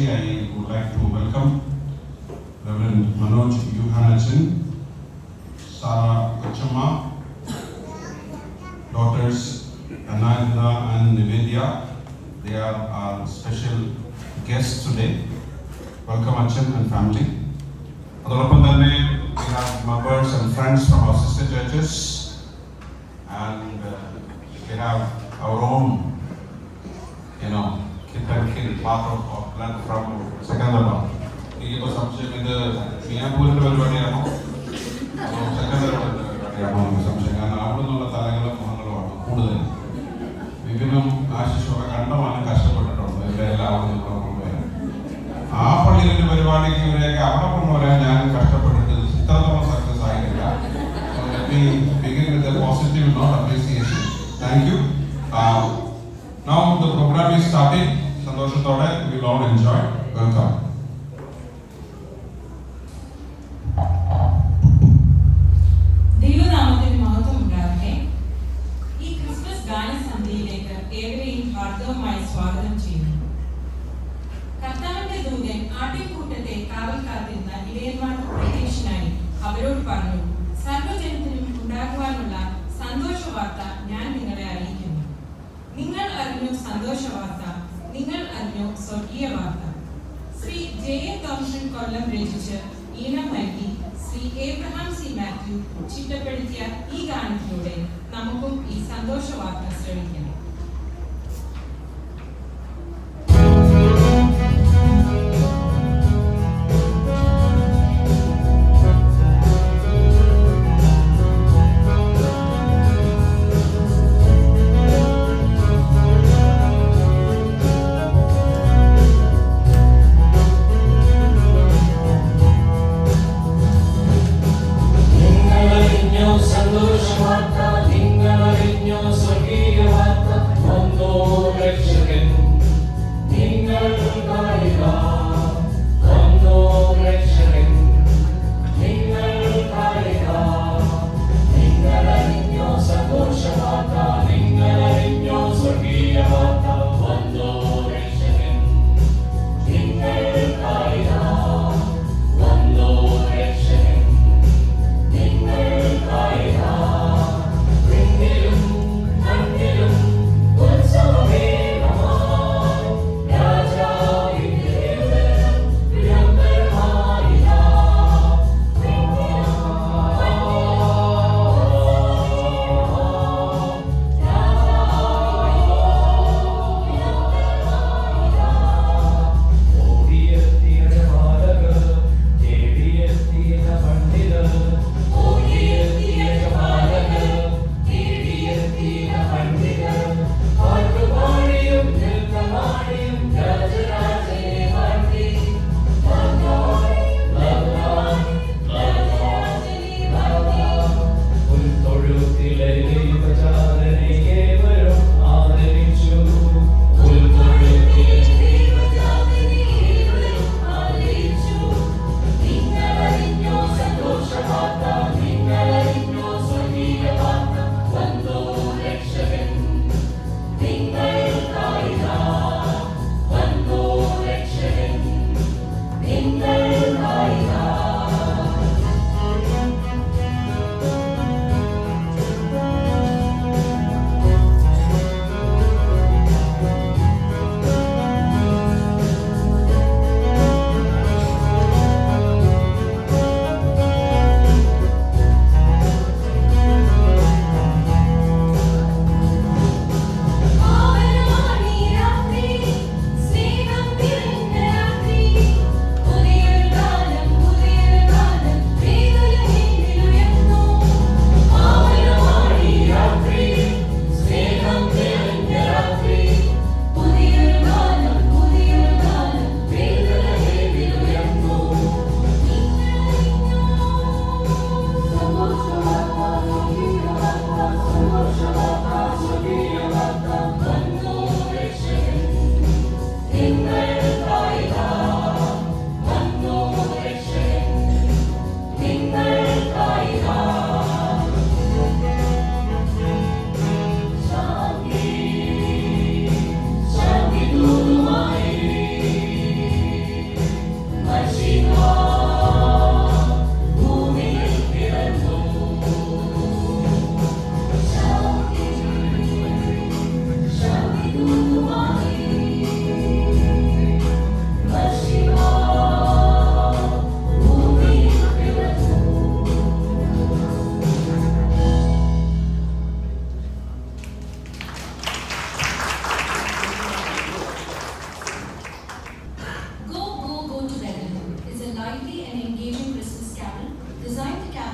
Firstly, I would like to welcome Reverend Manoj Yuhanachan, Sarah Kachama, daughters Anagda and Nivedya. They are our special guests today. Welcome Achan and family. അതോടൊപ്പം തന്നെ we have members and friends from our sister churches, and we have our own, kit and kill part of blood from Secunderabad. ഇപ്പോൾ സംശയം ഇത് മിയാപൂരിന്റെ പരിപാടിയാണോ സെക്കൻഡറാബാദിന്റെ പരിപാടിയാണോ എന്ന് സംശയം. കാരണം അവിടെ നിന്നുള്ള തലങ്ങളും മുഖങ്ങളുമാണ് കൂടുതൽ. വിപിനും ആശിഷൊക്കെ കണ്ടമാനം കഷ്ടപ്പെട്ടിട്ടുണ്ട് ഇവരെ എല്ലാവരും ഇവിടെ കൊണ്ടുവരാൻ. ആ പള്ളിയിലെ പരിപാടിക്ക് ഇവരെയൊക്കെ അവിടെ കൊണ്ടുവരാൻ ഞാൻ കഷ്ടപ്പെട്ടിട്ട് ഇത്രത്തോളം സക്സസ് ആയിട്ടില്ല. Begin with a positive note appreciation. Thank you. Now the program is starting. സന്തോഷത്തോടെ we will all enjoy. Welcome. ദൈവനാമത്തിന് മഹത്വം ഉണ്ടാകട്ടെ. ഈ ക്രിസ്മസ് ഗാനസന്ധ്യയിലേക്ക് ഏവരെയും ഹാർദവമായി സ്വാഗതം ചെയ്യുന്നു. കർത്താവിന്റെ ദൂതൻ ആട്ടിൻകൂട്ടത്തെ കാവൽ കാത്തിരുന്ന ഇടയന്മാർക്ക് പ്രത്യക്ഷനായി അവരോട് പറഞ്ഞു, സർവ്വജനത്തിനും ഉണ്ടാകുവാനുള്ള സന്തോഷവാർത്ത ഞാൻ നിങ്ങളെ അറിയിക്കുന്നു. നിങ്ങൾ അറിഞ്ഞു സന്തോഷവാർത്ത, നിങ്ങൾ അറിഞ്ഞു സ്വർഗീയ വാർത്ത. ശ്രീ ജെ.എ. തോമസൻ കൊല്ലം രചിച്ച് ഈണം നൽകി ശ്രീ ഏബ്രഹാം സി മാത്യു ചിട്ടപ്പെടുത്തിയ ഈ ഗാനത്തിലൂടെ നമുക്കും ഈ സന്തോഷ വാർത്ത ശ്രമിക്കാം. Santosha Varta, Lingala Vigno, Sorgiya Varta.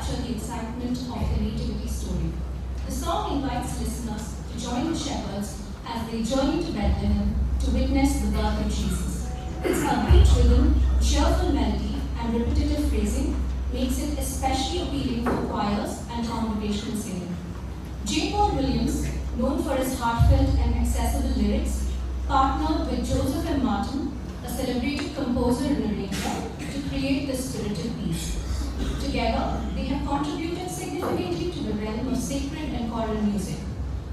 capture the excitement of the nativity story. The song invites listeners to join the shepherds as they journey to Bethlehem to witness the birth of Jesus. Its upbeat rhythm, cheerful melody, and repetitive phrasing makes it especially appealing for choirs and congregational singing. J. Paul Williams, known for his heartfelt and accessible lyrics, partnered with Joseph M. Martin, a celebrated composer and arranger, to create this spirited piece. Together, they have contributed significantly to the realm of sacred and choral music.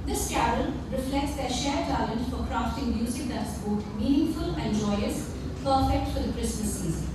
This carol reflects their shared talent for crafting music that is both meaningful and joyous, perfect for the Christmas season.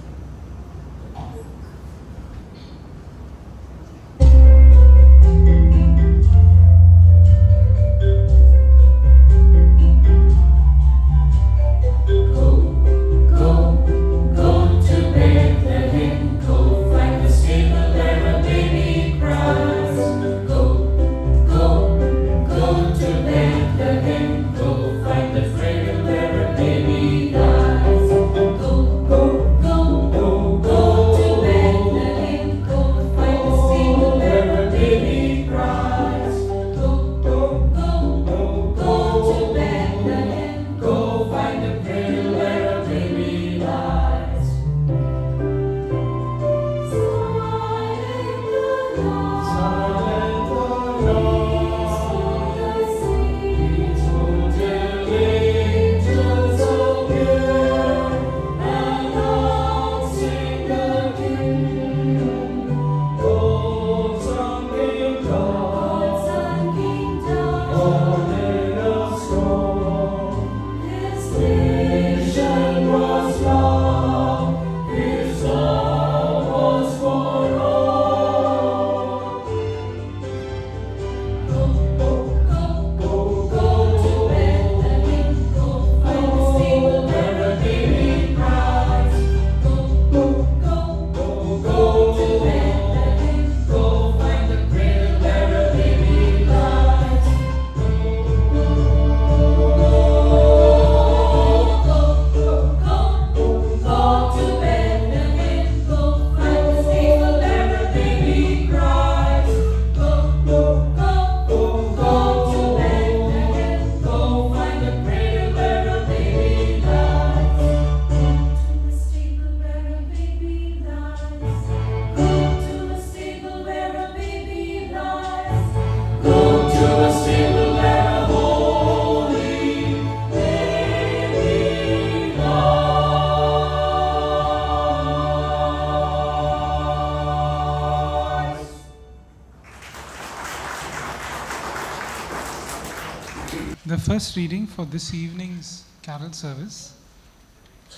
The first reading for this evening's carol service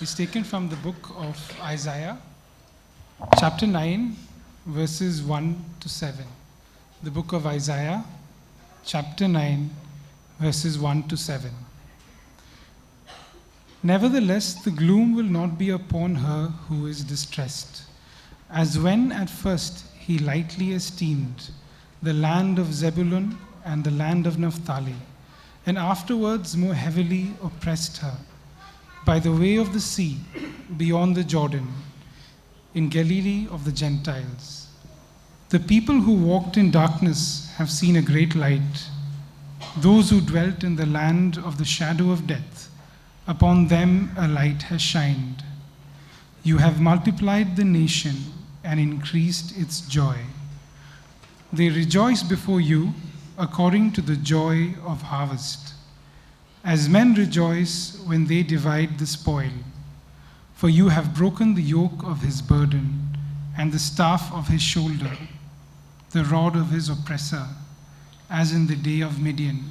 is taken from the book of Isaiah, chapter 9, verses 1 to 7. The book of Isaiah, chapter 9, verses 1 to 7. Nevertheless, the gloom will not be upon her who is distressed, as when at first he lightly esteemed the land of Zebulun and the land of Naphtali, and afterwards more heavily oppressed her by the way of the sea beyond the Jordan, in Galilee of the Gentiles. The people who walked in darkness have seen a great light. Those who dwelt in the land of the shadow of death, upon them a light has shined. You have multiplied the nation and increased its joy. They rejoice before you according to the joy of harvest, as men rejoice when they divide the spoil. For you have broken the yoke of his burden and the staff of his shoulder, the rod of his oppressor, as in the day of Midian.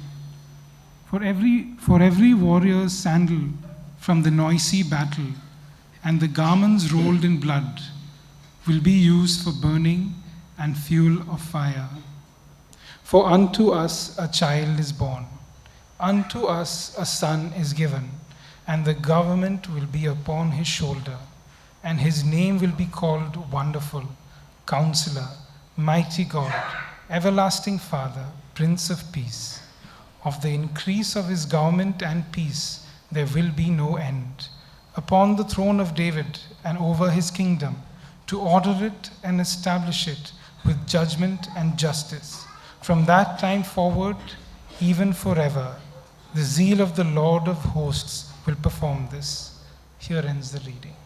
For every warrior's sandal from the noisy battle and the garments rolled in blood will be used for burning and fuel of fire. For unto us a child is born, unto us a son is given, and the government will be upon his shoulder, and his name will be called Wonderful, Counselor, Mighty God, Everlasting Father, Prince of Peace. Of the increase of his government and peace there will be no end, upon the throne of David and over his kingdom, to order it and establish it with judgment and justice. From that time forward, even forever, the zeal of the Lord of hosts will perform this. Here ends the reading.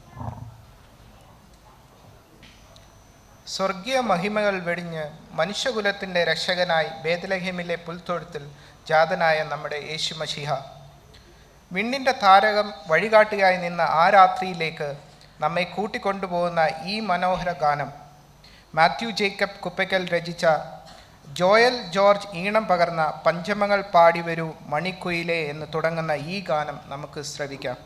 സ്വർഗീയ മഹിമകൾ വെടിഞ്ഞ് മനുഷ്യകുലത്തിൻ്റെ രക്ഷകനായി ബേത്ലഹേമിലെ പുൽത്തൊഴുത്തിൽ ജാതനായ നമ്മുടെ യേശു മശിഹ വിണ്ണിൻ്റെ താരകം വഴികാട്ടിയായി നിന്ന ആ രാത്രിയിലേക്ക് നമ്മെ കൂട്ടിക്കൊണ്ടുപോകുന്ന ഈ മനോഹര ഗാനം മാത്യു ജേക്കബ് കുപ്പയ്ക്കൽ രചിച്ച ജോയൽ ജോർജ് ഈണം പകർന്ന പഞ്ചമങ്ങൾ പാടി വരൂ മണിക്കുയിലേ എന്ന് തുടങ്ങുന്ന ഈ ഗാനം നമുക്ക് ശ്രവിക്കാം.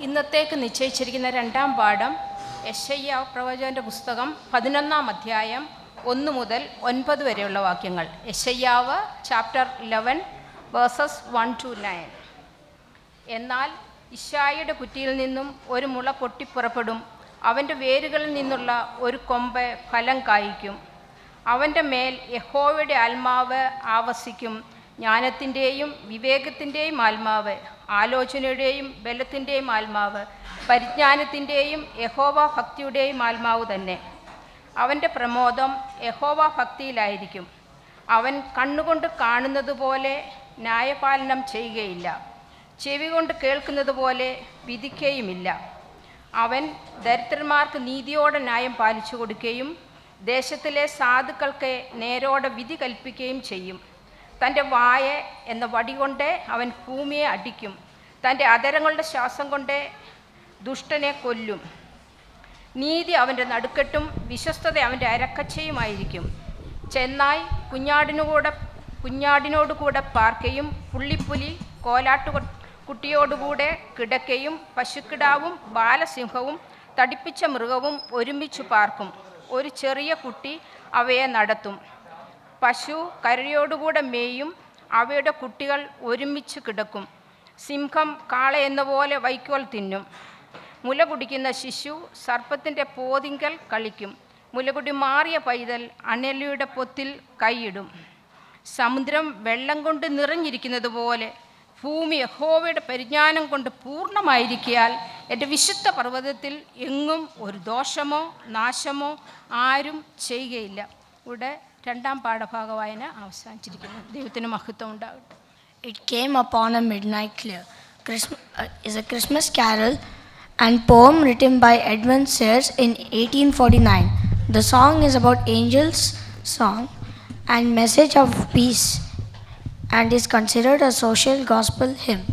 ഇന്നത്തേക്ക് നിശ്ചയിച്ചിരിക്കുന്ന രണ്ടാം പാഠം യെശയ്യാ പ്രവചകന്റെ പുസ്തകം 11-ാം അധ്യായം 1 മുതൽ 9 വരെയുള്ള വാക്യങ്ങൾ. യെശയ്യാവ് ചാപ്റ്റർ 11 വേഴ്സസ് 1 to 9. എന്നാൽ ഇശ്ശായിയുടെ കുറ്റിയിൽ നിന്നും ഒരു മുള പൊട്ടിപ്പുറപ്പെടും, അവൻ്റെ വേരുകളിൽ നിന്നുള്ള ഒരു കൊമ്പ് ഫലം കായ്ക്കും. അവൻ്റെ മേൽ യഹോവയുടെ ആത്മാവ് ആവസിക്കും, ജ്ഞാനത്തിൻ്റെയും വിവേകത്തിൻ്റെയും ആത്മാവ്, ആലോചനയുടെയും ബലത്തിൻ്റെയും ആത്മാവ്, പരിജ്ഞാനത്തിൻ്റെയും യഹോവ ഭക്തിയുടെയും ആത്മാവ് തന്നെ. അവൻ്റെ പ്രമോദം യഹോവ ഭക്തിയിലായിരിക്കും. അവൻ കണ്ണുകൊണ്ട് കാണുന്നത് പോലെ ന്യായപാലനം ചെയ്യുകയില്ല, ചെവി കൊണ്ട് കേൾക്കുന്നത് പോലെ വിധിക്കുകയുമില്ല. അവൻ ദരിദ്രന്മാർക്ക് നീതിയോടെ ന്യായം പാലിച്ചു കൊടുക്കുകയും ദേശത്തിലെ സാധുക്കൾക്ക് നേരോടെ വിധി കൽപ്പിക്കുകയും ചെയ്യും. തൻ്റെ വായ എന്ന വടി കൊണ്ട് അവൻ ഭൂമിയെ അടിക്കും, തൻ്റെ അധരങ്ങളുടെ ശ്വാസം കൊണ്ട് ദുഷ്ടനെ കൊല്ലും. നീതി അവൻ്റെ നടുക്കെട്ടും വിശ്വസ്തത അവൻ്റെ അരക്കച്ചയുമായിരിക്കും. ചെന്നായി കുഞ്ഞാടിനോടുകൂടെ പാർക്കയും പുള്ളിപ്പുലി കുട്ടിയോടുകൂടെ കിടക്കയും പശുക്കിടാവും ബാലസിംഹവും തടിപ്പിച്ച മൃഗവും ഒരുമിച്ച് പാർക്കും. ഒരു ചെറിയ കുട്ടി അവയെ നടത്തും. പശു കരയോടുകൂടെ മേയും, അവയുടെ കുട്ടികൾ ഒരുമിച്ച് കിടക്കും. സിംഹം കാളയെന്ന പോലെ വൈക്കോൽ തിന്നും. മുല കുടിക്കുന്ന ശിശു സർപ്പത്തിൻ്റെ പോതിങ്കൽ കളിക്കും. മുലകുടി മാറിയ പൈതൽ അണലിയുടെ പൊത്തിൽ കൈയിടും. സമുദ്രം വെള്ളം കൊണ്ട് നിറഞ്ഞിരിക്കുന്നത് പോലെ ഭൂമി യഹോവയുടെ പരിജ്ഞാനം കൊണ്ട് പൂർണ്ണമായിരിക്കയാൽ എൻ്റെ വിശുദ്ധ പർവ്വതത്തിൽ എങ്ങും ഒരു ദോഷമോ നാശമോ ആരും ചെയ്യുകയില്ല. ഇവിടെ രണ്ടാം പാഠഭാഗ വായന അവസാനിച്ചിരിക്കുന്നു. ദൈവത്തിന് മഹത്വം ഉണ്ടാകട്ടെ. It came upon a midnight clear is a Christmas carol and poem written by Edmund Sayers in 1849. The song is about angels' song and message of peace and is considered a social gospel hymn.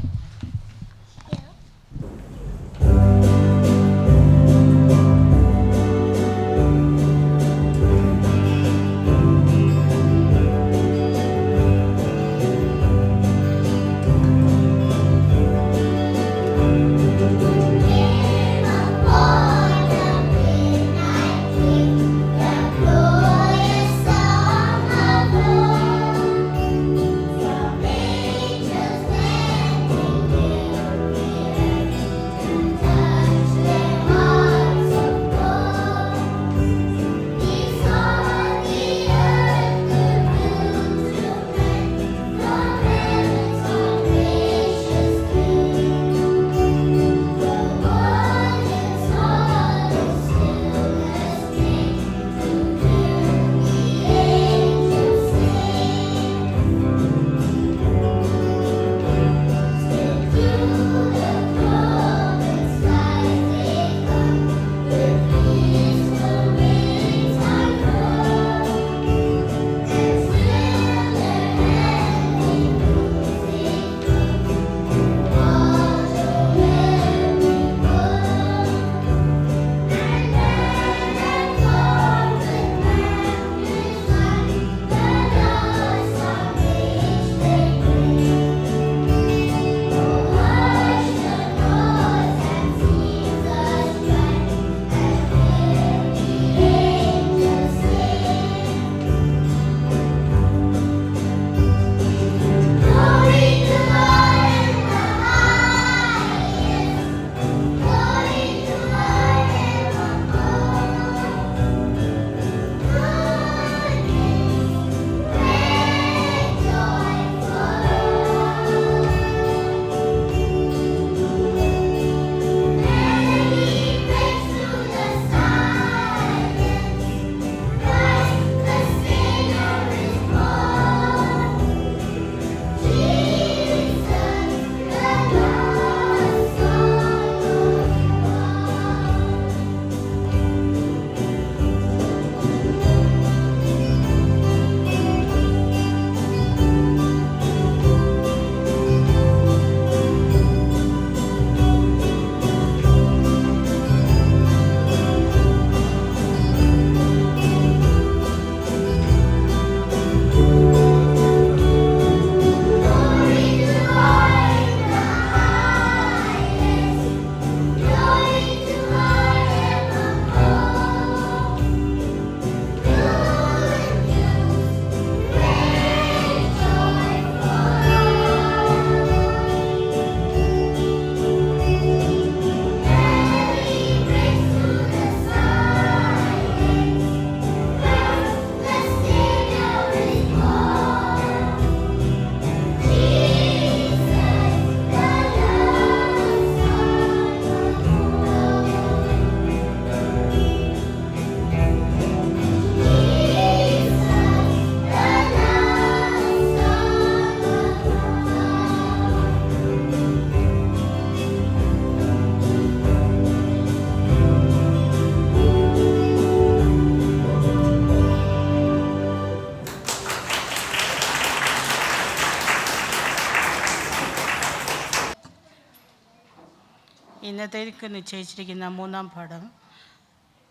ഇന്നത്തേക്ക് നിശ്ചയിച്ചിരിക്കുന്ന മൂന്നാം പാഠം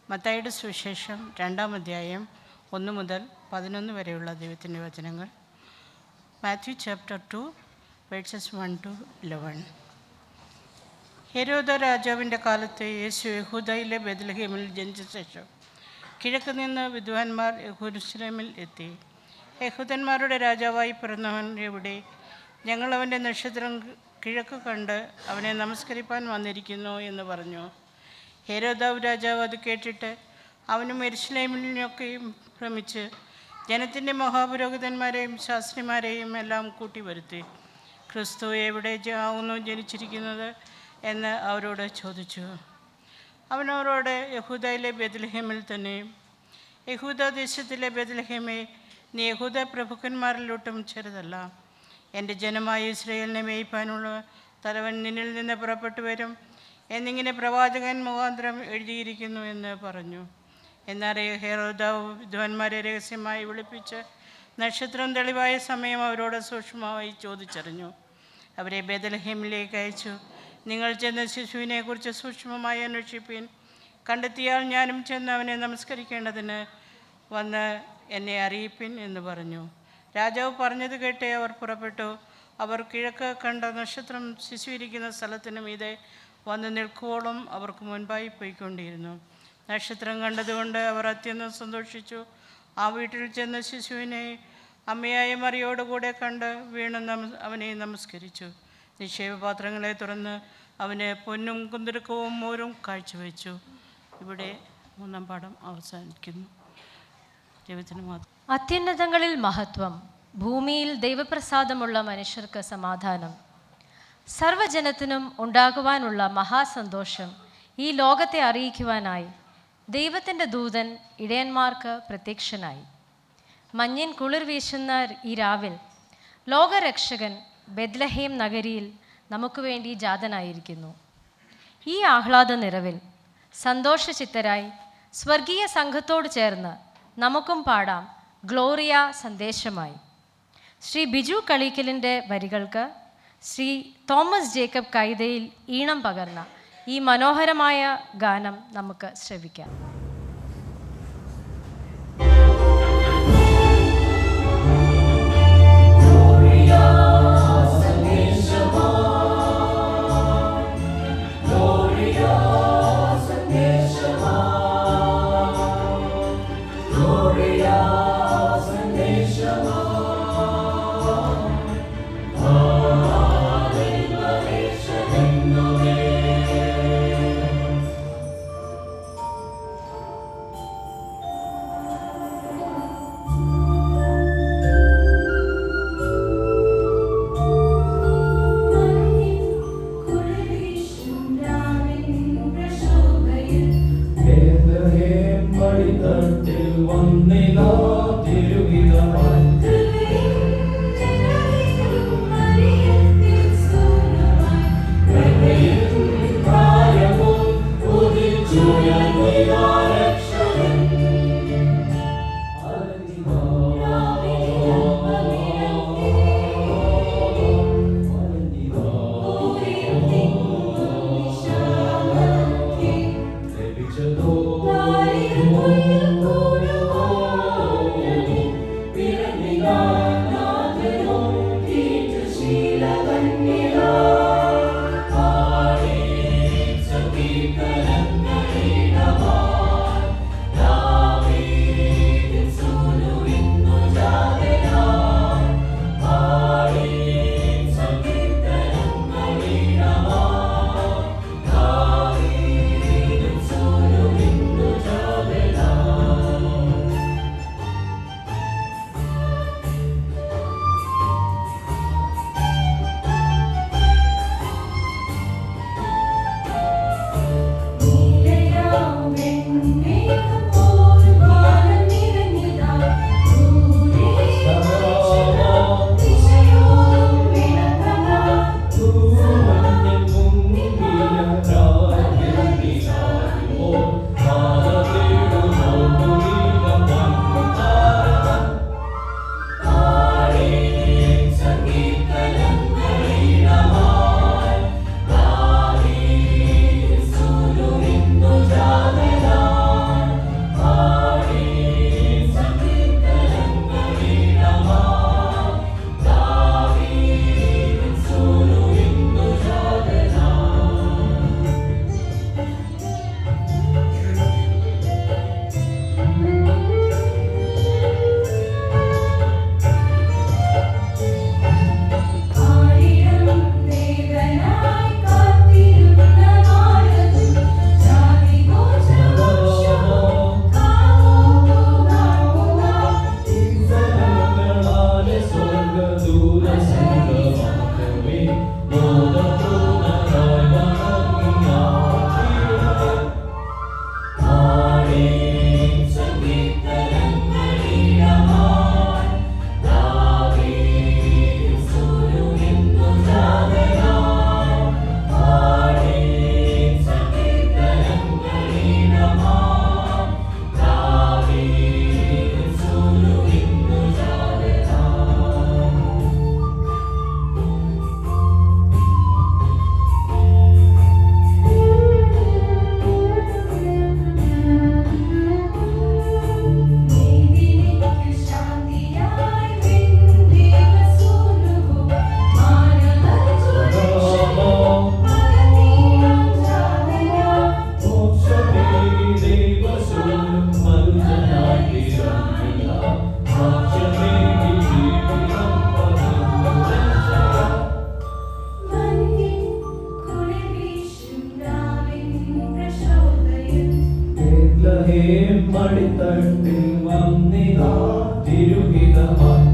മത്തായിയുടെ സുവിശേഷം 2-ാം അധ്യായം 1 മുതൽ 11 വരെയുള്ള ദൈവത്തിൻ്റെ വചനങ്ങൾ. Matthew chapter 2 versus 1 to 11. ഹെരോദ രാജാവിൻ്റെ കാലത്ത് യേശു യഹൂദയിലെ ബെത്ലഹേമിൽ ജനിച്ച ശേഷം കിഴക്ക് നിന്ന് വിദ്വാൻമാർ യെരൂശലേമിൽ എത്തി. യഹൂദന്മാരുടെ രാജാവായി പിറന്നവൻ എവിടെ? ഞങ്ങൾ അവൻ്റെ നക്ഷത്രം കിഴക്ക് കണ്ട് അവനെ നമസ്കരിപ്പാൻ വന്നിരിക്കുന്നു എന്ന് പറഞ്ഞു. ഹെരോദാവ് രാജാവ് അത് കേട്ടിട്ട് അവനും യെരൂശലേമിനൊക്കെയും ഭ്രമിച്ച് ജനത്തിൻ്റെ മഹാപുരോഹിതന്മാരെയും ശാസ്ത്രിമാരെയും എല്ലാം കൂട്ടി വരുത്തി. ക്രിസ്തു എവിടെ ആവുന്നു ജനിച്ചിരിക്കുന്നത് എന്ന് അവരോട് ചോദിച്ചു. അവനവരോട് യഹൂദയിലെ ബെത്ലഹേമിൽ തന്നെ. യഹൂദ ദേശത്തിലെ ബെത്ലഹേമേ, നീ യഹൂദ പ്രഭുക്കന്മാരിലൊട്ടും ചെറുതല്ല. എൻ്റെ ജനമായ ഇസ്രായേലിനെ മേയ്പ്പാനുള്ള തലവൻ നിന്നിൽ നിന്ന് പുറപ്പെട്ടു വരും എന്നിങ്ങനെ പ്രവാചകൻ മുഖാന്തരം എഴുതിയിരിക്കുന്നു എന്ന് പറഞ്ഞു. എന്നാൽ ഹെരോദാവ് വിദ്വാൻമാരെ രഹസ്യമായി വിളിപ്പിച്ച് നക്ഷത്രം തെളിവായ സമയം അവരോട് സൂക്ഷ്മമായി ചോദിച്ചറിഞ്ഞു. അവരെ ബെത്ലഹേമിലേക്ക് അയച്ചു. നിങ്ങൾ ചെന്ന ശിശുവിനെക്കുറിച്ച് സൂക്ഷ്മമായി അന്വേഷിപ്പീൻ. കണ്ടെത്തിയാൽ ഞാനും ചെന്ന് അവനെ നമസ്കരിക്കേണ്ടതിന് വന്ന് എന്നെ അറിയിപ്പിൻ എന്ന് പറഞ്ഞു. രാജാവ് പറഞ്ഞത് കേട്ട് അവർ പുറപ്പെട്ടു. അവർ കിഴക്ക് കണ്ട നക്ഷത്രം ശിശുവിരിക്കുന്ന സ്ഥലത്തിന് മീതെ വന്ന് നിൽക്കുവോളം അവർക്ക് മുൻപായി പോയിക്കൊണ്ടിരുന്നു. നക്ഷത്രം കണ്ടതുകൊണ്ട് അവർ അത്യന്തം സന്തോഷിച്ചു. ആ വീട്ടിൽ ചെന്ന ശിശുവിനെ അമ്മയായ മറിയോടുകൂടെ കണ്ട് വീണ് അവനെ നമസ്കരിച്ചു. നിക്ഷേപപാത്രങ്ങളെ തുറന്ന് അവന് പൊന്നും കുന്തിരുക്കവും മോരും കാഴ്ചവെച്ചു. ഇവിടെ 3-ാം പാഠം അവസാനിക്കുന്നു. ദൈവത്തിന് മാത്രം. അത്യുന്നതങ്ങളിൽ മഹത്വം, ഭൂമിയിൽ ദൈവപ്രസാദമുള്ള മനുഷ്യർക്ക് സമാധാനം. സർവ്വജനത്തിനും ഉണ്ടാകുവാനുള്ള മഹാസന്തോഷം ഈ ലോകത്തെ അറിയിക്കുവാനായി ദൈവത്തിൻ്റെ ദൂതൻ ഇടയന്മാർക്ക് പ്രത്യക്ഷനായി. മഞ്ഞിൻ കുളിർ വീശുന്ന ഈ രാവിൽ ലോകരക്ഷകൻ ബെത്ലഹേം നഗരിയിൽ നമുക്ക് വേണ്ടി ജാതനായിരിക്കുന്നു. ഈ ആഹ്ലാദ നിറവിൽ സന്തോഷചിത്തരായി സ്വർഗീയ സംഘത്തോട് ചേർന്ന് നമുക്കും പാടാം ഗ്ലോറിയ സന്ദേശമായി. ശ്രീ ബിജു കളീക്കലിൻ്റെ വരികൾക്ക് ശ്രീ തോമസ് ജേക്കബ് കൈതയിൽ ഈണം പകർന്ന ഈ മനോഹരമായ ഗാനം നമുക്ക് ശ്രവിക്കാം. മടിത്തട്ടിൽ വന്നിതാ തിരുഹിതമായി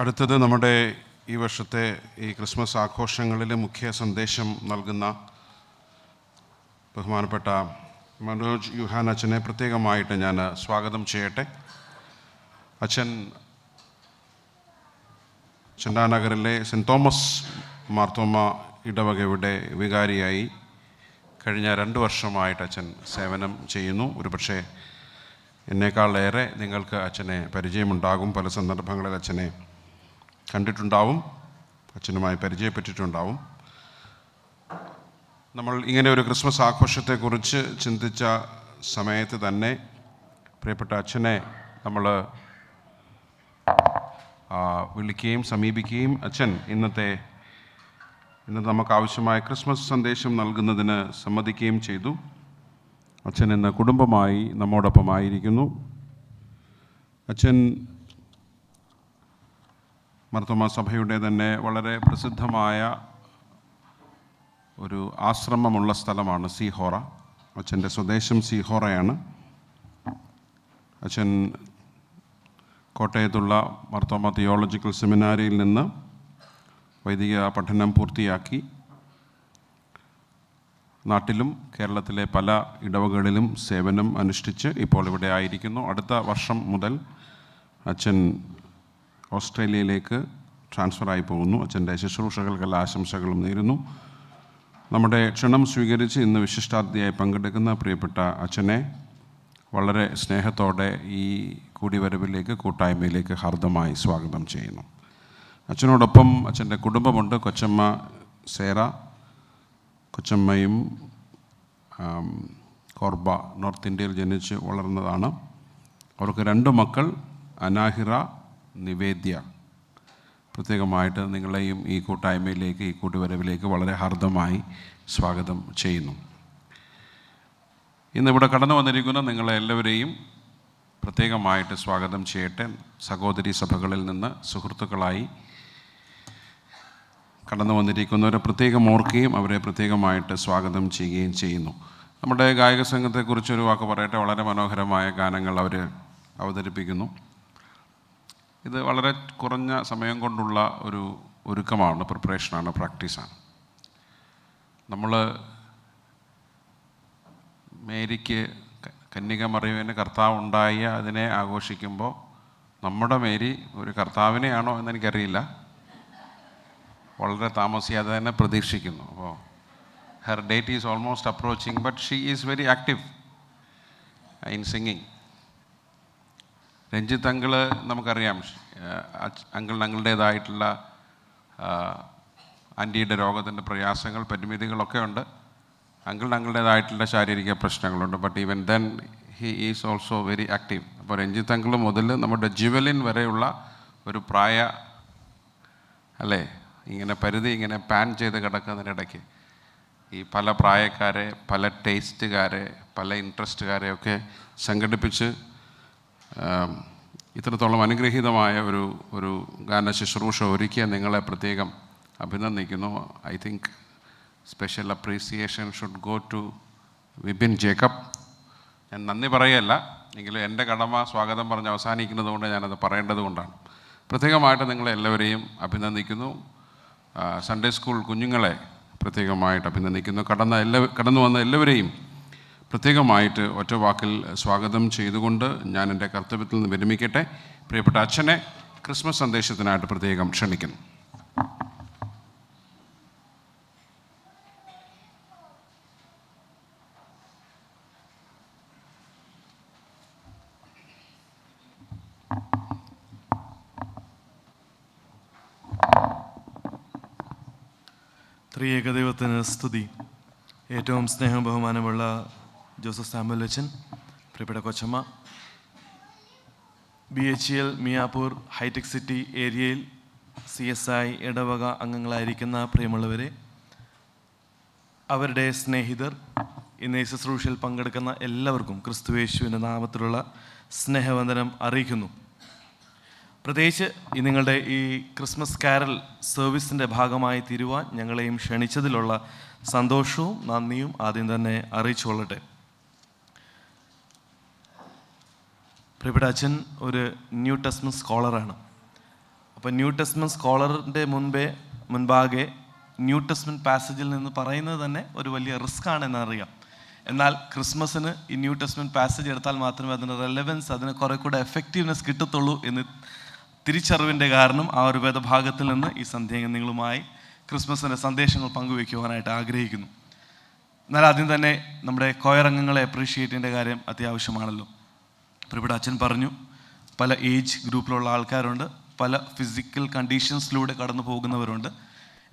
അടുത്തത് നമ്മുടെ ഈ വർഷത്തെ ഈ ക്രിസ്മസ് ആഘോഷങ്ങളിലെ മുഖ്യ സന്ദേശം നൽകുന്ന ബഹുമാനപ്പെട്ട മനോജ് യുഹാൻ അച്ഛനെ പ്രത്യേകമായിട്ട് ഞാൻ സ്വാഗതം ചെയ്യട്ടെ. അച്ഛൻ ചണ്ടാനഗറിലെ സെൻറ്റ് തോമസ് മാർത്തോമ ഇടവകയുടെ വികാരിയായി കഴിഞ്ഞ 2 വർഷമായിട്ട് അച്ഛൻ സേവനം ചെയ്യുന്നു. ഒരുപക്ഷെ എന്നേക്കാളേറെ നിങ്ങൾക്ക് അച്ഛനെ പരിചയമുണ്ടാകും. പല സന്ദർഭങ്ങളിൽ അച്ഛനെ കണ്ടിട്ടുണ്ടാവും, അച്ഛനുമായി പരിചയപ്പെട്ടിട്ടുണ്ടാവും. നമ്മൾ ഇങ്ങനെ ഒരു ക്രിസ്മസ് ആഘോഷത്തെക്കുറിച്ച് ചിന്തിച്ച സമയത്ത് തന്നെ പ്രിയപ്പെട്ട അച്ഛനെ നമ്മൾ വിളിക്കുകയും സമീപിക്കുകയും അച്ഛൻ ഇന്നത്തെ നമുക്ക് ആവശ്യമായ ക്രിസ്മസ് സന്ദേശം നൽകുന്നതിന് സമ്മതിക്കുകയും ചെയ്തു. അച്ഛൻ ഇന്ന് കുടുംബമായി നമ്മോടൊപ്പമായിരിക്കുന്നു. അച്ഛൻ മാർത്തോമ സഭയുടെ തന്നെ വളരെ പ്രസിദ്ധമായ ഒരു ആശ്രമമുള്ള സ്ഥലമാണ് സീഹോറ. അച്ഛൻ്റെ സ്വദേശം സീഹോറയാണ്. അച്ഛൻ കോട്ടയത്തുള്ള മാർത്തോമ തിയോളജിക്കൽ സെമിനാരിയിൽ നിന്ന് വൈദിക പഠനം പൂർത്തിയാക്കി നാട്ടിലും കേരളത്തിലെ പല ഇടവകളിലും സേവനം അനുഷ്ഠിച്ച് ഇപ്പോൾ ഇവിടെ ആയിരിക്കുന്നു. അടുത്ത വർഷം മുതൽ അച്ഛൻ ഓസ്ട്രേലിയയിലേക്ക് ട്രാൻസ്ഫറായി പോകുന്നു. അച്ഛൻ്റെ ശുശ്രൂഷകൾക്കെല്ലാം ആശംസകളും നേരുന്നു. നമ്മുടെ ക്ഷണം സ്വീകരിച്ച് ഇന്ന് വിശിഷ്ടാതിഥിയായി പങ്കെടുക്കുന്ന പ്രിയപ്പെട്ട അച്ഛനെ വളരെ സ്നേഹത്തോടെ ഈ കൂടിവരവിലേക്ക്, കൂട്ടായ്മയിലേക്ക് ഹാർദമായി സ്വാഗതം ചെയ്യുന്നു. അച്ഛനോടൊപ്പം അച്ഛൻ്റെ കുടുംബമുണ്ട്. കൊച്ചമ്മ സേറ, കൊച്ചമ്മയും കോർബ നോർത്ത് ഇന്ത്യയിൽ ജനിച്ച് വളർന്നതാണ്. അവർക്ക് 2 മക്കൾ, അനാഹിറ, നിവേദ്യ. പ്രത്യേകമായിട്ട് നിങ്ങളെയും ഈ കൂട്ടായ്മയിലേക്ക്, ഈ കൂട്ടുവരവിലേക്ക് വളരെ ഹാർദമായി സ്വാഗതം ചെയ്യുന്നു. ഇന്നിവിടെ കടന്നു വന്നിരിക്കുന്ന നിങ്ങളെല്ലാവരെയും പ്രത്യേകമായിട്ട് സ്വാഗതം ചെയ്യട്ടെ. സഹോദരി സഭകളിൽ നിന്ന് സുഹൃത്തുക്കളായി കടന്നു വന്നിരിക്കുന്നവരെ പ്രത്യേകം ഓർക്കുകയും അവരെ പ്രത്യേകമായിട്ട് സ്വാഗതം ചെയ്യുകയും ചെയ്യുന്നു. നമ്മുടെ ഗായക സംഘത്തെക്കുറിച്ചൊരു വാക്ക് പറയട്ടെ. വളരെ മനോഹരമായ ഗാനങ്ങൾ അവർ അവതരിപ്പിക്കുന്നു. ഇത് വളരെ കുറഞ്ഞ സമയം കൊണ്ടുള്ള ഒരു ഒരുക്കമാണ്, പ്രിപ്പറേഷനാണ്, പ്രാക്ടീസാണ്. നമ്മൾ മേരിക്ക് കന്യക മറിയമിന് കർത്താവ് ഉണ്ടായി അതിനെ ആഘോഷിക്കുമ്പോൾ നമ്മുടെ മേരി ഒരു കർത്താവിനെയാണോ എന്നെനിക്കറിയില്ല, വളരെ താമസിയാതെ തന്നെ പ്രതീക്ഷിക്കുന്നു. അപ്പോൾ her date is almost approaching, but she is very active in singing. Ranjith uncle നമുക്കറിയാം, അങ്കിളുടേതായിട്ടുള്ള ആൻറ്റിയുടെ രോഗത്തിൻ്റെ പ്രയാസങ്ങൾ, പരിമിതികളൊക്കെ ഉണ്ട്. അങ്കിളുടേതായിട്ടുള്ള ശാരീരിക പ്രശ്നങ്ങളുണ്ട്. But even then he is also very active. അപ്പോൾ രഞ്ജിത്ത് അങ്കിൾ മുതൽ നമ്മുടെ ജ്യുവലിൻ വരെയുള്ള ഒരു പ്രായ അല്ലേ, ഇങ്ങനെ പരിധി ഇങ്ങനെ പാൻ ചെയ്ത് കിടക്കുന്നതിനിടയ്ക്ക് ഈ പല പ്രായക്കാരെ, പല ടേസ്റ്റുകാരെ, പല ഇൻട്രസ്റ്റുകാരെയൊക്കെ സംഘടിപ്പിച്ച് ഇത്രത്തോളം അനുഗ്രഹീതമായ ഒരു ഗാന ശുശ്രൂഷ ഒരുക്കിയ നിങ്ങളെ പ്രത്യേകം അഭിനന്ദിക്കുന്നു. I think special appreciation should go to Vipin Jacob. ഞാൻ നന്ദി പറയുകയല്ല, എങ്കിലും എൻ്റെ കടമ സ്വാഗതം പറഞ്ഞ് അവസാനിക്കുന്നത് കൊണ്ട് ഞാനത് പറയേണ്ടത് കൊണ്ടാണ്. പ്രത്യേകമായിട്ട് നിങ്ങളെ എല്ലാവരെയും അഭിനന്ദിക്കുന്നു. സൺഡേ സ്കൂൾ കുഞ്ഞുങ്ങളെ പ്രത്യേകമായിട്ട് അഭിനന്ദിക്കുന്നു. കടന്നു വന്ന എല്ലാവരെയും പ്രത്യേകമായിട്ട് ഒറ്റ വാക്കിൽ സ്വാഗതം ചെയ്തുകൊണ്ട് ഞാൻ എൻ്റെ കർത്തവ്യത്തിൽ നിന്ന് വിരമിക്കട്ടെ. പ്രിയപ്പെട്ട അച്ഛനെ ക്രിസ്മസ് സന്ദേശത്തിനായിട്ട് പ്രത്യേകം ക്ഷണിക്കുന്നു. ത്രിയേക ദൈവത്തിന് സ്തുതി. ഏറ്റവും സ്നേഹം ബഹുമാനമുള്ള ജോസഫ് സാമുവൽ അച്ഛൻ, പ്രിയപ്പെട്ട കൊച്ചമ്മ, BHEL മിയാപൂർ ഹൈടെക് സിറ്റി ഏരിയയിൽ CSI ഇടവക അംഗങ്ങളായിരിക്കുന്ന പ്രിയമുള്ളവരെ, അവരുടെ സ്നേഹിതർ, ഇന്ന് ഈ ശുശ്രൂഷയിൽ പങ്കെടുക്കുന്ന എല്ലാവർക്കും ക്രിസ്തുയേശുവിൻ്റെ നാമത്തിലുള്ള സ്നേഹവന്ദനം അറിയിക്കുന്നു. പ്രത്യേകിച്ച് നിങ്ങളുടെ ഈ ക്രിസ്മസ് കാരൽ സർവീസിൻ്റെ ഭാഗമായി തീരുവാൻ ഞങ്ങളെയും ക്ഷണിച്ചതിലുള്ള സന്തോഷവും നന്ദിയും ആദ്യം തന്നെ അറിയിച്ചുകൊള്ളട്ടെ. പ്രിയപ്പെട്ട അച്ഛൻ ഒരു ന്യൂ ടെസ്റ്റ്മെന്റ് സ്കോളറാണ്. അപ്പോൾ ന്യൂ ടെസ്റ്റ്മെന്റ് സ്കോളറിൻ്റെ മുൻപാകെ ന്യൂ ടെസ്റ്റ്മെന്റ് പാസേജിൽ നിന്ന് പറയുന്നത് തന്നെ ഒരു വലിയ റിസ്ക് ആണെന്നറിയാം. എന്നാൽ ക്രിസ്മസിന് ഈ ന്യൂ ടെസ്റ്റ്മെന്റ് പാസേജ് എടുത്താൽ മാത്രമേ അതിന് റെലവൻസ്, അതിന് കുറേ കൂടെ എഫക്റ്റീവ്നെസ് കിട്ടത്തുള്ളൂ എന്ന് തിരിച്ചറിവിൻ്റെ കാരണം ആ ഒരു വേദഭാഗത്തിൽ നിന്ന് ഈ സന്ധ്യ നിങ്ങളുമായി ക്രിസ്മസിൻ്റെ സന്ദേശങ്ങൾ പങ്കുവയ്ക്കുവാനായിട്ട് ആഗ്രഹിക്കുന്നു. എന്നാൽ ആദ്യം തന്നെ നമ്മുടെ കൊയർ അംഗങ്ങളെ അപ്രീഷിയേറ്റ് ചെയ്യേണ്ട കാര്യം അത്യാവശ്യമാണല്ലോ. പ്രിയപ്പെട്ട അച്ഛൻ പറഞ്ഞു, പല ഏജ് ഗ്രൂപ്പിലുള്ള ആൾക്കാരുണ്ട്, പല ഫിസിക്കൽ കണ്ടീഷൻസിലൂടെ കടന്നു പോകുന്നവരുണ്ട്.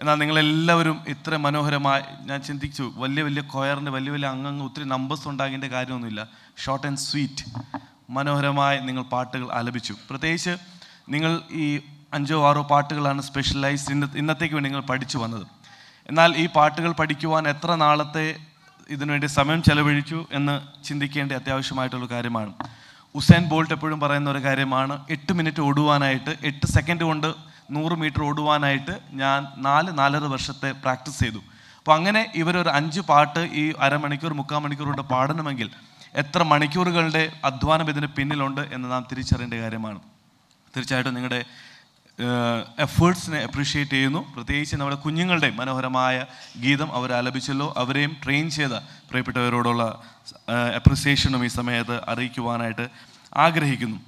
എന്നാൽ നിങ്ങളെല്ലാവരും ഇത്ര മനോഹരമായി, ഞാൻ ചിന്തിച്ചു, വലിയ കൊയറിൻ്റെ വലിയ അംഗങ്ങൾ ഒത്തിരി നമ്പേഴ്സ് ഉണ്ടാകേണ്ട കാര്യമൊന്നുമില്ല. ഷോർട്ട് ആൻഡ് സ്വീറ്റ് മനോഹരമായി നിങ്ങൾ പാട്ടുകൾ ആലപിച്ചു. പ്രത്യേകിച്ച് നിങ്ങൾ ഈ 5-6 പാട്ടുകളാണ് സ്പെഷ്യലൈസ് ഇന്നത്തേക്ക് വേണ്ടി നിങ്ങൾ പഠിച്ചു വന്നത്. എന്നാൽ ഈ പാട്ടുകൾ പഠിക്കുവാൻ എത്ര നാളത്തെ ഇതിനുവേണ്ടി സമയം ചെലവഴിച്ചു എന്ന് ചിന്തിക്കേണ്ട അത്യാവശ്യമായിട്ടുള്ള കാര്യമാണ്. ഉസൈൻ ബോൾട്ട് എപ്പോഴും പറയുന്ന ഒരു കാര്യമാണ്, 8 മിനിറ്റ് ഓടുവാനായിട്ട്, 8 സെക്കൻഡ് കൊണ്ട് 100 മീറ്റർ ഓടുവാനായിട്ട് ഞാൻ 4-4.5 വർഷത്തെ പ്രാക്ടീസ് ചെയ്തു. അപ്പോൾ അങ്ങനെ ഇവരൊരു 5 പാട്ട് ഈ അരമണിക്കൂർ 3/4 മണിക്കൂർ കൊണ്ട് പാടണമെങ്കിൽ എത്ര മണിക്കൂറുകളുടെ അധ്വാനം ഇതിന് പിന്നിലുണ്ട് എന്ന് നാം തിരിച്ചറിയേണ്ട കാര്യമാണ്. തീർച്ചയായിട്ടും നിങ്ങളുടെ എഫേർട്സിനെ അപ്രീഷിയേറ്റ് ചെയ്യുന്നു. പ്രത്യേകിച്ച് നമ്മുടെ കുഞ്ഞുങ്ങളുടെ മനോഹരമായ ഗീതം അവർ ആലപിച്ചല്ലോ, അവരെയും ട്രെയിൻ ചെയ്ത പ്രിയപ്പെട്ടവരോടുള്ള അപ്രിസിയേഷനും ഈ സമയത്ത് അറിയിക്കുവാനായിട്ട് ആഗ്രഹിക്കുന്നു.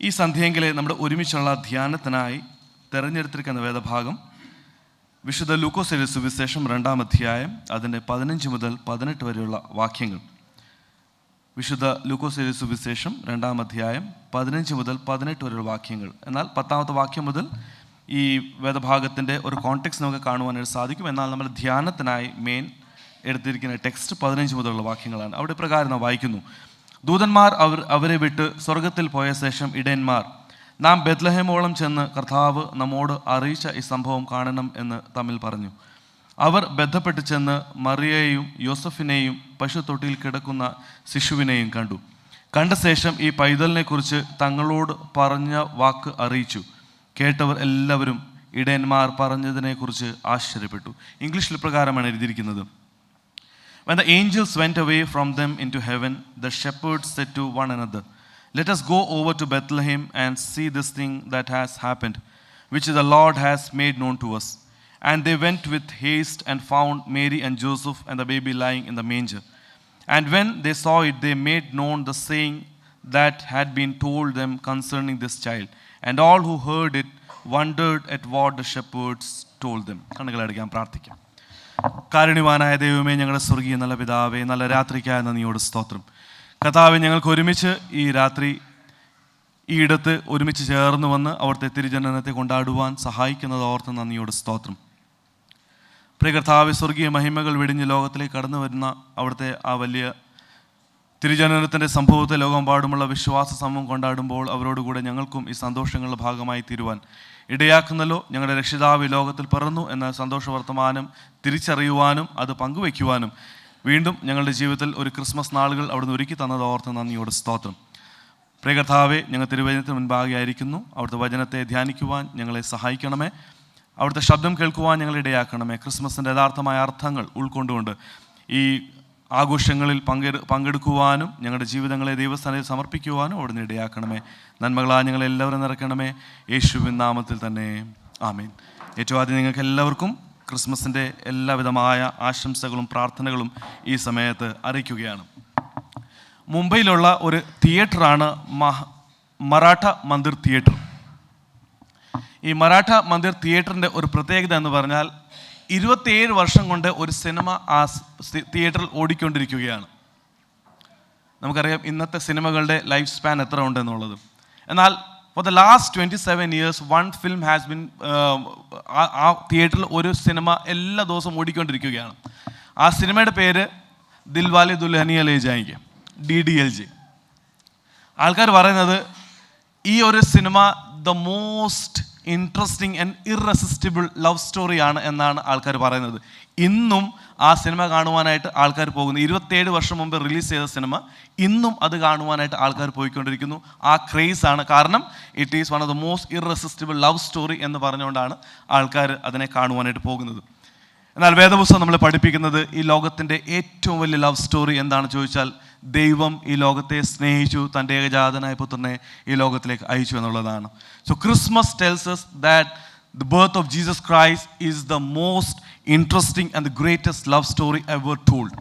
ഈ സന്ധ്യയെങ്കിലെ നമ്മുടെ ഒരുമിച്ചുള്ള ധ്യാനത്തിനായി തിരഞ്ഞെടുത്തിരിക്കുന്ന വേദഭാഗം വിശുദ്ധ ലൂക്കോസ് എഴുതിയ സുവിശേഷം 2-ാം അധ്യായം അതിൻ്റെ 15 മുതൽ 18 വരെയുള്ള വാക്യങ്ങൾ. വിശുദ്ധ ലൂക്കോസ് എഴുതിയ സുവിശേഷം 2-ാം അധ്യായം 15 മുതൽ 18 വരെയുള്ള വാക്യങ്ങൾ. എന്നാൽ 10ാമത്തെ വാക്യം മുതൽ ഈ വേദഭാഗത്തിൻ്റെ ഒരു കോണ്ടെക്സ്റ്റ് നമുക്ക് കാണുവാനായിട്ട് സാധിക്കും. എന്നാൽ നമ്മുടെ ധ്യാനത്തിനായി മെയിൻ എടുത്തിരിക്കുന്ന ടെക്സ്റ്റ് 15 മുതലുള്ള വാക്യങ്ങളാണ്. അവിടെ പ്രകാരം നാം വായിക്കുന്നു: ദൂതന്മാർ അവരെ വിട്ട് സ്വർഗത്തിൽ പോയ ശേഷം ഇടയന്മാർ, നാം ബെത്ലഹേമോളം ചെന്ന് കർത്താവ് നമ്മോട് അറിയിച്ച ഈ സംഭവം കാണണം എന്ന് തമ്മിൽ പറഞ്ഞു. അവർ ബന്ധപ്പെട്ട് ചെന്ന് മറിയയെയും യോസഫിനെയും പശുത്തൊട്ടിയിൽ കിടക്കുന്ന ശിശുവിനെയും കണ്ടു. കണ്ട ശേഷം ഈ പൈതലിനെക്കുറിച്ച് തങ്ങളോട് പറഞ്ഞ വാക്ക് അറിയിച്ചു. കേട്ടവർ എല്ലാവരും ഇടയന്മാർ പറഞ്ഞതിനെക്കുറിച്ച് ആശ്ചര്യപ്പെട്ടു. ഇംഗ്ലീഷിൽ പ്രകാരമാണ് എഴുതിയിരിക്കുന്നത്: When the angels went away from them into heaven, the shepherds said to one another, "Let us go over to Bethlehem and see this thing that has happened, which the Lord has made known to us." And they went with haste and found Mary and Joseph and the baby lying in the manger. And when they saw it, they made known the saying that had been told them concerning this child. And all who heard it wondered at what the shepherds told them. കണ്ണുകളടയ്ക്കാൻ പ്രാർത്ഥിക്കാം. കാരുണ്യവാനായ ദൈവമേ, ഞങ്ങളുടെ സ്വർഗീയ നല്ല പിതാവേ, നല്ല രാത്രിക്കായ നന്ദിയോട് സ്തോത്രം. കർത്താവേ, ഞങ്ങൾക്ക് ഒരുമിച്ച് ഈ രാത്രി ഈ ഇടത്ത് ഒരുമിച്ച് ചേർന്ന് വന്ന് അവിടുത്തെ തിരുജനനത്തെ കൊണ്ടാടുവാൻ സഹായിക്കുന്നത് ഓർത്ത് നന്ദിയോട് സ്തോത്രം. പ്രിയ കർത്താവേ, സ്വർഗീയ മഹിമകൾ വെടിഞ്ഞ് ലോകത്തിലേക്ക് കടന്നു വരുന്ന അവിടുത്തെ ആ വലിയ തിരുജനനത്തിൻ്റെ സംഭവത്തെ ലോകമെമ്പാടുമുള്ള വിശ്വാസ സമൂഹം കൊണ്ടാടുമ്പോൾ അവരോടുകൂടെ ഞങ്ങൾക്കും ഈ സന്തോഷങ്ങളുടെ ഭാഗമായി തീരുവാൻ ഇടയാക്കുന്നല്ലോ. ഞങ്ങളുടെ രക്ഷിതാവ് ലോകത്തിൽ പിറന്നു എന്ന സന്തോഷ വർത്തമാനം തിരിച്ചറിയുവാനും അത് പങ്കുവയ്ക്കുവാനും വീണ്ടും ഞങ്ങളുടെ ജീവിതത്തിൽ ഒരു ക്രിസ്മസ് നാളുകൾ അവിടുന്ന് ഒരുക്കി തന്നത് ഓർത്ത് നന്ദിയോട് സ്തോത്രം. പ്രിയ കർത്താവേ, ഞങ്ങൾ തിരുവചനത്തിന് മുൻപാകെ ആയിരിക്കുന്നു. അവിടുത്തെ വചനത്തെ ധ്യാനിക്കുവാൻ ഞങ്ങളെ സഹായിക്കണമേ. അവിടുത്തെ ശബ്ദം കേൾക്കുവാൻ ഞങ്ങൾ ഇടയാക്കണമേ. ക്രിസ്മസിൻ്റെ യഥാർത്ഥമായ അർത്ഥങ്ങൾ ഉൾക്കൊണ്ടുകൊണ്ട് ഈ ആഘോഷങ്ങളിൽ പങ്കെടുക്കുവാനും ഞങ്ങളുടെ ജീവിതങ്ങളെ ദൈവസ്ഥാനത്തിൽ സമർപ്പിക്കുവാനും അവിടുന്ന് ഇടയാക്കണമേ. നന്മകളാ ഞങ്ങളെല്ലാവരും നിറയ്ക്കണമേ. യേശുവിൻ നാമത്തിൽ തന്നെ ആമേൻ. ഏറ്റവും ആദ്യം നിങ്ങൾക്ക് എല്ലാവർക്കും ക്രിസ്മസിൻ്റെ എല്ലാവിധമായ ആശംസകളും പ്രാർത്ഥനകളും ഈ സമയത്ത് അറിയിക്കുകയാണ്. മുംബൈയിലുള്ള ഒരു തിയേറ്ററാണ് മറാഠ മന്ദിർ തിയേറ്റർ. ഈ മറാഠ മന്ദിർ തിയേറ്ററിൻ്റെ ഒരു പ്രത്യേകത എന്ന് പറഞ്ഞാൽ 27 വർഷം കൊണ്ട് ഒരു സിനിമ ആ തിയേറ്ററിൽ ഓടിക്കൊണ്ടിരിക്കുകയാണ്. നമുക്കറിയാം ഇന്നത്തെ സിനിമകളുടെ ലൈഫ് സ്പാൻ എത്ര ഉണ്ടെന്നുള്ളത്. എന്നാൽ for the last 27 years one film has been ആ തിയേറ്ററിൽ ഒരു സിനിമ എല്ലാ ദിവസവും ഓടിക്കൊണ്ടിരിക്കുകയാണ്. ആ സിനിമയുടെ പേര് ദിൽവാലെ ദുൽഹനിയ ലേ ജായേംഗെ, DDLJ. ആൾക്കാർ പറയുന്നത് ഈ ഒരു cinema the most interesting and irresistible love സ്റ്റോറിയാണ് എന്നാണ് ആൾക്കാർ പറയുന്നത്. ഇന്നും ആ സിനിമ കാണുവാനായിട്ട് ആൾക്കാർ പോകുന്നു. 27 വർഷം മുമ്പ് റിലീസ് ചെയ്ത സിനിമ ഇന്നും അത് കാണുവാനായിട്ട് ആൾക്കാർ പോയിക്കൊണ്ടിരിക്കുന്നു. ആ ക്രേസ് ആണ് കാരണം it is one of the most irresistible love story എന്ന് പറഞ്ഞുകൊണ്ടാണ് ആൾക്കാർ അതിനെ കാണുവാനായിട്ട് പോകുന്നത്. എന്നാൽ വേദപുസ്തകം നമ്മളെ പഠിപ്പിക്കുന്നത് ഈ ലോകത്തിൻ്റെ ഏറ്റവും വലിയ ലവ് സ്റ്റോറി എന്താണെന്ന് ചോദിച്ചാൽ ദൈവം ഈ ലോകത്തെ സ്നേഹിച്ചു, തൻ്റെ ഏകജാതനായ പുത്രനെ ഈ ലോകത്തിലേക്ക് അയച്ചു എന്നുള്ളതാണ്. So Christmas tells us that the birth of Jesus Christ is the most interesting and the greatest love story ever told.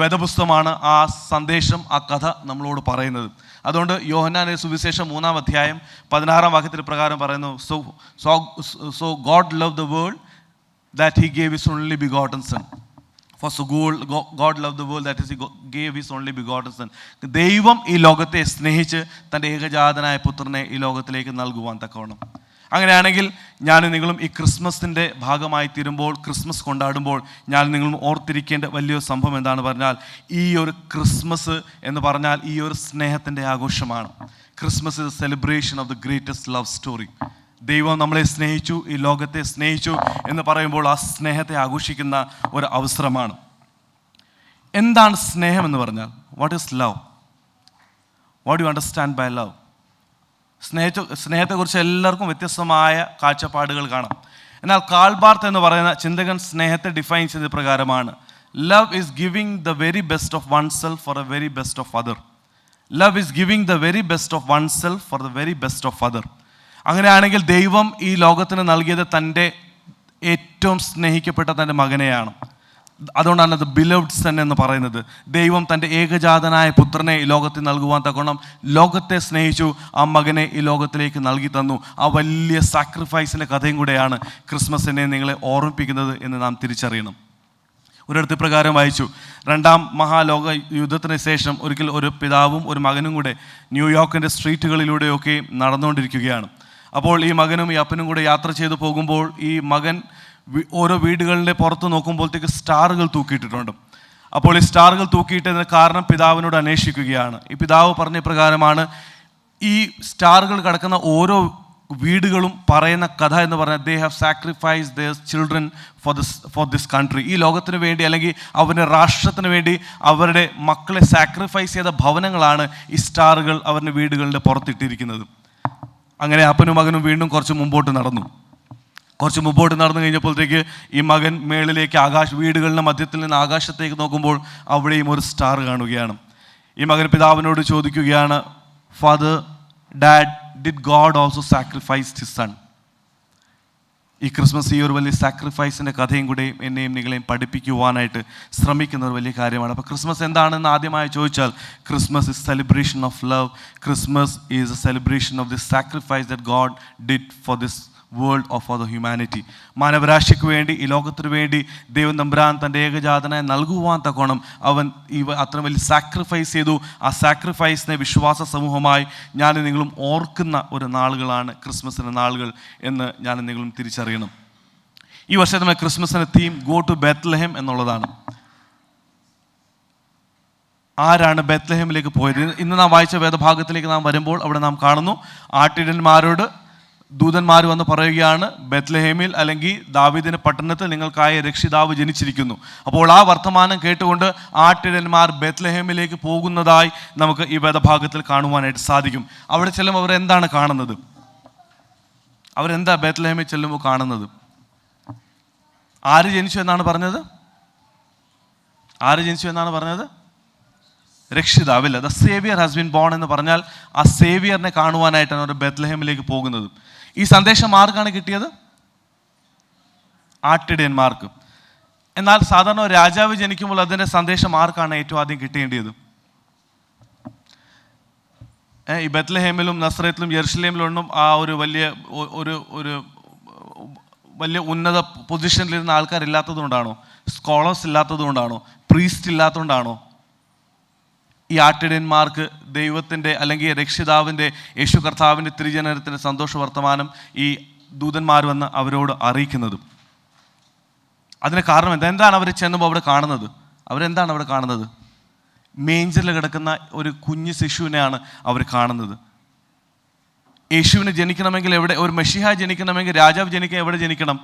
വേദപുസ്തകമാണ് ആ സന്ദേശം, ആ കഥ നമ്മളോട് പറയുന്നത്. അതുകൊണ്ട് യോഹന്നാന്റെ സുവിശേഷം 3-ാം അധ്യായം 16-ാം വാക്യത്തിൽ പ്രകാരം പറയുന്നു, so God loved the world that he gave his only begotten son. For so God loved the world that is he gave his only begotten son. ദൈവം ഈ ലോകത്തെ സ്നേഹിച്ച് തൻ്റെ ഏകജാതനായ പുത്രനെ ഈ ലോകത്തിലേക്ക് നൽകുവാൻ തക്കവണ്ണം. അങ്ങനെയാണെങ്കിൽ ഞാൻ നിങ്ങളും ഈ ക്രിസ്മസിൻ്റെ ഭാഗമായി തീരുമ്പോൾ, ക്രിസ്മസ് കൊണ്ടാടുമ്പോൾ ഞാൻ നിങ്ങളും ഓർത്തിരിക്കേണ്ട വലിയൊരു സംഭവം എന്താണെന്ന് പറഞ്ഞാൽ ഈ ഒരു ക്രിസ്മസ് എന്ന് പറഞ്ഞാൽ ഈ ഒരു സ്നേഹത്തിൻ്റെ ആഘോഷമാണ്. Christmas is A celebration of the greatest love story. ദൈവം നമ്മളെ സ്നേഹിച്ചു, ഈ ലോകത്തെ സ്നേഹിച്ചു എന്ന് പറയുമ്പോൾ ആ സ്നേഹത്തെ ആഘോഷിക്കുന്ന ഒരു അവസരമാണ്. എന്താണ് സ്നേഹം എന്ന് പറഞ്ഞാൽ? What is love? What you understand by love? സ്നേഹത്തെക്കുറിച്ച് എല്ലാവർക്കും വ്യത്യസ്തമായ കാഴ്ചപ്പാടുകൾ കാണാം. എന്നാൽ കാൾ ബാർത്ത് എന്ന് പറയുന്ന ചിന്തകൻ സ്നേഹത്തെ ഡിഫൈൻ ചെയ്ത പ്രകാരമാണ്, love is giving the very best of one self for A very best of other. Love is giving the very best of one self for the very best of other. അങ്ങനെയാണെങ്കിൽ ദൈവം ഈ ലോകത്തിന് നൽകിയത് തൻ്റെ ഏറ്റവും സ്നേഹിക്കപ്പെട്ട തൻ്റെ മകനെയാണ്. അതുകൊണ്ടാണ് അത് ബിലവ്ഡ് സൺ എന്ന് പറയുന്നത്. ദൈവം തൻ്റെ ഏകജാതനായ പുത്രനെ ഈ ലോകത്തിൽ നൽകുവാൻ തക്കോണം ലോകത്തെ സ്നേഹിച്ചു, ആ മകനെ ഈ ലോകത്തിലേക്ക് നൽകി തന്നു. ആ വലിയ സാക്രിഫൈസിൻ്റെ കഥയും കൂടെയാണ് ക്രിസ്മസിനെ നിങ്ങളെ ഓർമ്മിപ്പിക്കുന്നത് എന്ന് നാം തിരിച്ചറിയണം. ഒരിടത്ത് പ്രകാരം വായിച്ചു, 2-ാം മഹാലോക യുദ്ധത്തിന് ശേഷം ഒരിക്കൽ ഒരു പിതാവും ഒരു മകനും കൂടെ ന്യൂയോർക്കിൻ്റെ സ്ട്രീറ്റുകളിലൂടെയൊക്കെ നടന്നുകൊണ്ടിരിക്കുകയാണ്. അപ്പോൾ ഈ മകനും ഈ അപ്പനും കൂടെ യാത്ര ചെയ്തു പോകുമ്പോൾ ഈ മകൻ ഓരോ വീടുകളുടെ പുറത്ത് നോക്കുമ്പോഴത്തേക്ക് സ്റ്റാറുകൾ തൂക്കിയിട്ടിട്ടുണ്ട്. അപ്പോൾ ഈ സ്റ്റാറുകൾ തൂക്കിയിട്ടതിന് കാരണം പിതാവിനോട് അന്വേഷിക്കുകയാണ്. ഈ പിതാവ് പറഞ്ഞ പ്രകാരമാണ്, ഈ സ്റ്റാറുകൾ കിടക്കുന്ന ഓരോ വീടുകളും പറയുന്ന കഥ എന്ന് പറഞ്ഞാൽ they have sacrifice there children for this country. ഈ ലോകത്തിന് വേണ്ടി അല്ലെങ്കിൽ അവരുടെ രാഷ്ട്രത്തിന് വേണ്ടി അവരുടെ മക്കളെ സാക്രിഫൈസ് ചെയ്ത ഭവനങ്ങളാണ് ഈ സ്റ്റാറുകൾ അവരുടെ വീടുകളുടെ പുറത്തിട്ടിരിക്കുന്നത്. അങ്ങനെ അപ്പനും മകനും വീണ്ടും കുറച്ച് മുമ്പോട്ട് നടന്നു കഴിഞ്ഞപ്പോഴത്തേക്ക് ഈ മകൻ മേളിലേക്ക് വീടുകളുടെ മധ്യത്തിൽ നിന്ന് ആകാശത്തേക്ക് നോക്കുമ്പോൾ അവിടെയും ഒരു സ്റ്റാർ കാണുകയാണ്. ഈ മകൻ പിതാവിനോട് ചോദിക്കുകയാണ്, father, dad, did God also sacrifice his son? ഈ ക്രിസ്മസ് ഈ ഒരു വലിയ സാക്രിഫൈസിൻ്റെ കഥയും കൂടെ എന്നെയും നിങ്ങളെയും പഠിപ്പിക്കുവാനായിട്ട് ശ്രമിക്കുന്ന ഒരു വലിയ കാര്യമാണ്. അപ്പോൾ ക്രിസ്മസ് എന്താണെന്ന് ആദ്യമായി ചോദിച്ചാൽ, Christmas is celebration of love. Christmas is A celebration of this sacrifice that God did for this world of for the humanity. മാനവരാശിക്ക് വേണ്ടി, ഈ ലോകത്തിന് വേണ്ടി ദൈവം തമ്പുരാൻ തൻ്റെ ഏകജാതനായി നൽകുവാൻ തക്കോണം അവൻ അത്ര വലിയ സാക്രിഫൈസ് ചെയ്തു. ആ സാക്രിഫൈസിനെ വിശ്വാസ സമൂഹമായി ഞാനും നിങ്ങളും ഓർക്കുന്ന ഒരു നാളുകളാണ് ക്രിസ്മസിൻ്റെ നാളുകൾ എന്ന് ഞാനും നിങ്ങളും തിരിച്ചറിയണം. ഈ വർഷം നമ്മുടെ ക്രിസ്മസിൻ്റെ തീം ഗോ ടു ബെത്ലഹേം എന്നുള്ളതാണ്. ആരാണ് ബെത്ലഹേമിലേക്ക് പോയത്? ഇന്ന് നാം വായിച്ച വേദഭാഗത്തിലേക്ക് നാം വരുമ്പോൾ അവിടെ നാം കാണുന്നു, ആട്ടിടന്മാരോട് ദൂതന്മാർ വന്ന് പറയുകയാണ്, ബെത്ലഹേമിൽ അല്ലെങ്കിൽ ദാവീദിന്റെ പട്ടണത്തിൽ നിങ്ങൾക്കായ രക്ഷിതാവ് ജനിച്ചിരിക്കുന്നു. അപ്പോൾ ആ വർത്തമാനം കേട്ടുകൊണ്ട് ആട്ടിടന്മാർ ബെത്ലഹേമിലേക്ക് പോകുന്നതായി നമുക്ക് ഈ വേദഭാഗത്തിൽ കാണുവാനായിട്ട് സാധിക്കും. അവിടെ ചെല്ലുമ്പോൾ അവരെന്താണ് കാണുന്നത്? അവരെന്താ ബെത്ലഹേമിൽ ചെല്ലുമ്പോൾ കാണുന്നത്? ആര് ജനിച്ചു എന്നാണ് പറഞ്ഞത്? ആര് ജനിച്ചു എന്നാണ് പറഞ്ഞത്? രക്ഷിതാവില്ല. The saviour has been born എന്ന് പറഞ്ഞാൽ ആ സേവിയറിനെ കാണുവാനായിട്ടാണ് അവർ ബെത്ലഹേമിലേക്ക് പോകുന്നത്. ഈ സന്ദേശം ആർക്കാണ് കിട്ടിയത്? ആട്ടിടയന്മാർക്ക്. എന്നാൽ സാധാരണ രാജാവ് ജനിക്കുമ്പോൾ അതിൻ്റെ സന്ദേശം ആർക്കാണ് ഏറ്റവും ആദ്യം കിട്ടേണ്ടത്? ഈ ബെത്ലഹേമിലും നസ്രത്തിലും യെരുശലേമിലൊന്നും ആ ഒരു വലിയ ഉന്നത പൊസിഷനിലിരുന്ന ആൾക്കാരില്ലാത്തതുകൊണ്ടാണോ? സ്കോളേഴ്സ് ഇല്ലാത്തതുകൊണ്ടാണോ? പ്രീസ്റ്റ് ഇല്ലാത്തതുകൊണ്ടാണോ? ഈ ആട്ടിടയന്മാർക്ക് ദൈവത്തിൻ്റെ അല്ലെങ്കിൽ രക്ഷിതാവിൻ്റെ യേശു കർത്താവിൻ്റെ തിരുജനനത്തിൻ്റെ സന്തോഷ വർത്തമാനം ഈ ദൂതന്മാർ വന്ന് അവരോട് അറിയിക്കുന്നത്. അതിന് കാരണം എന്താണ് അവർ ചെന്നുമ്പോൾ അവിടെ കാണുന്നത്? അവരെന്താണ് അവിടെ കാണുന്നത്? മേഞ്ചറിൽ കിടക്കുന്ന ഒരു കുഞ്ഞു ശിശുവിനെയാണ് അവർ കാണുന്നത്. യേശുവിന് ജനിക്കണമെങ്കിൽ എവിടെ? ഒരു മെഷിഹ ജനിക്കണമെങ്കിൽ, രാജാവ് ജനിക്കാൻ എവിടെ ജനിക്കണം?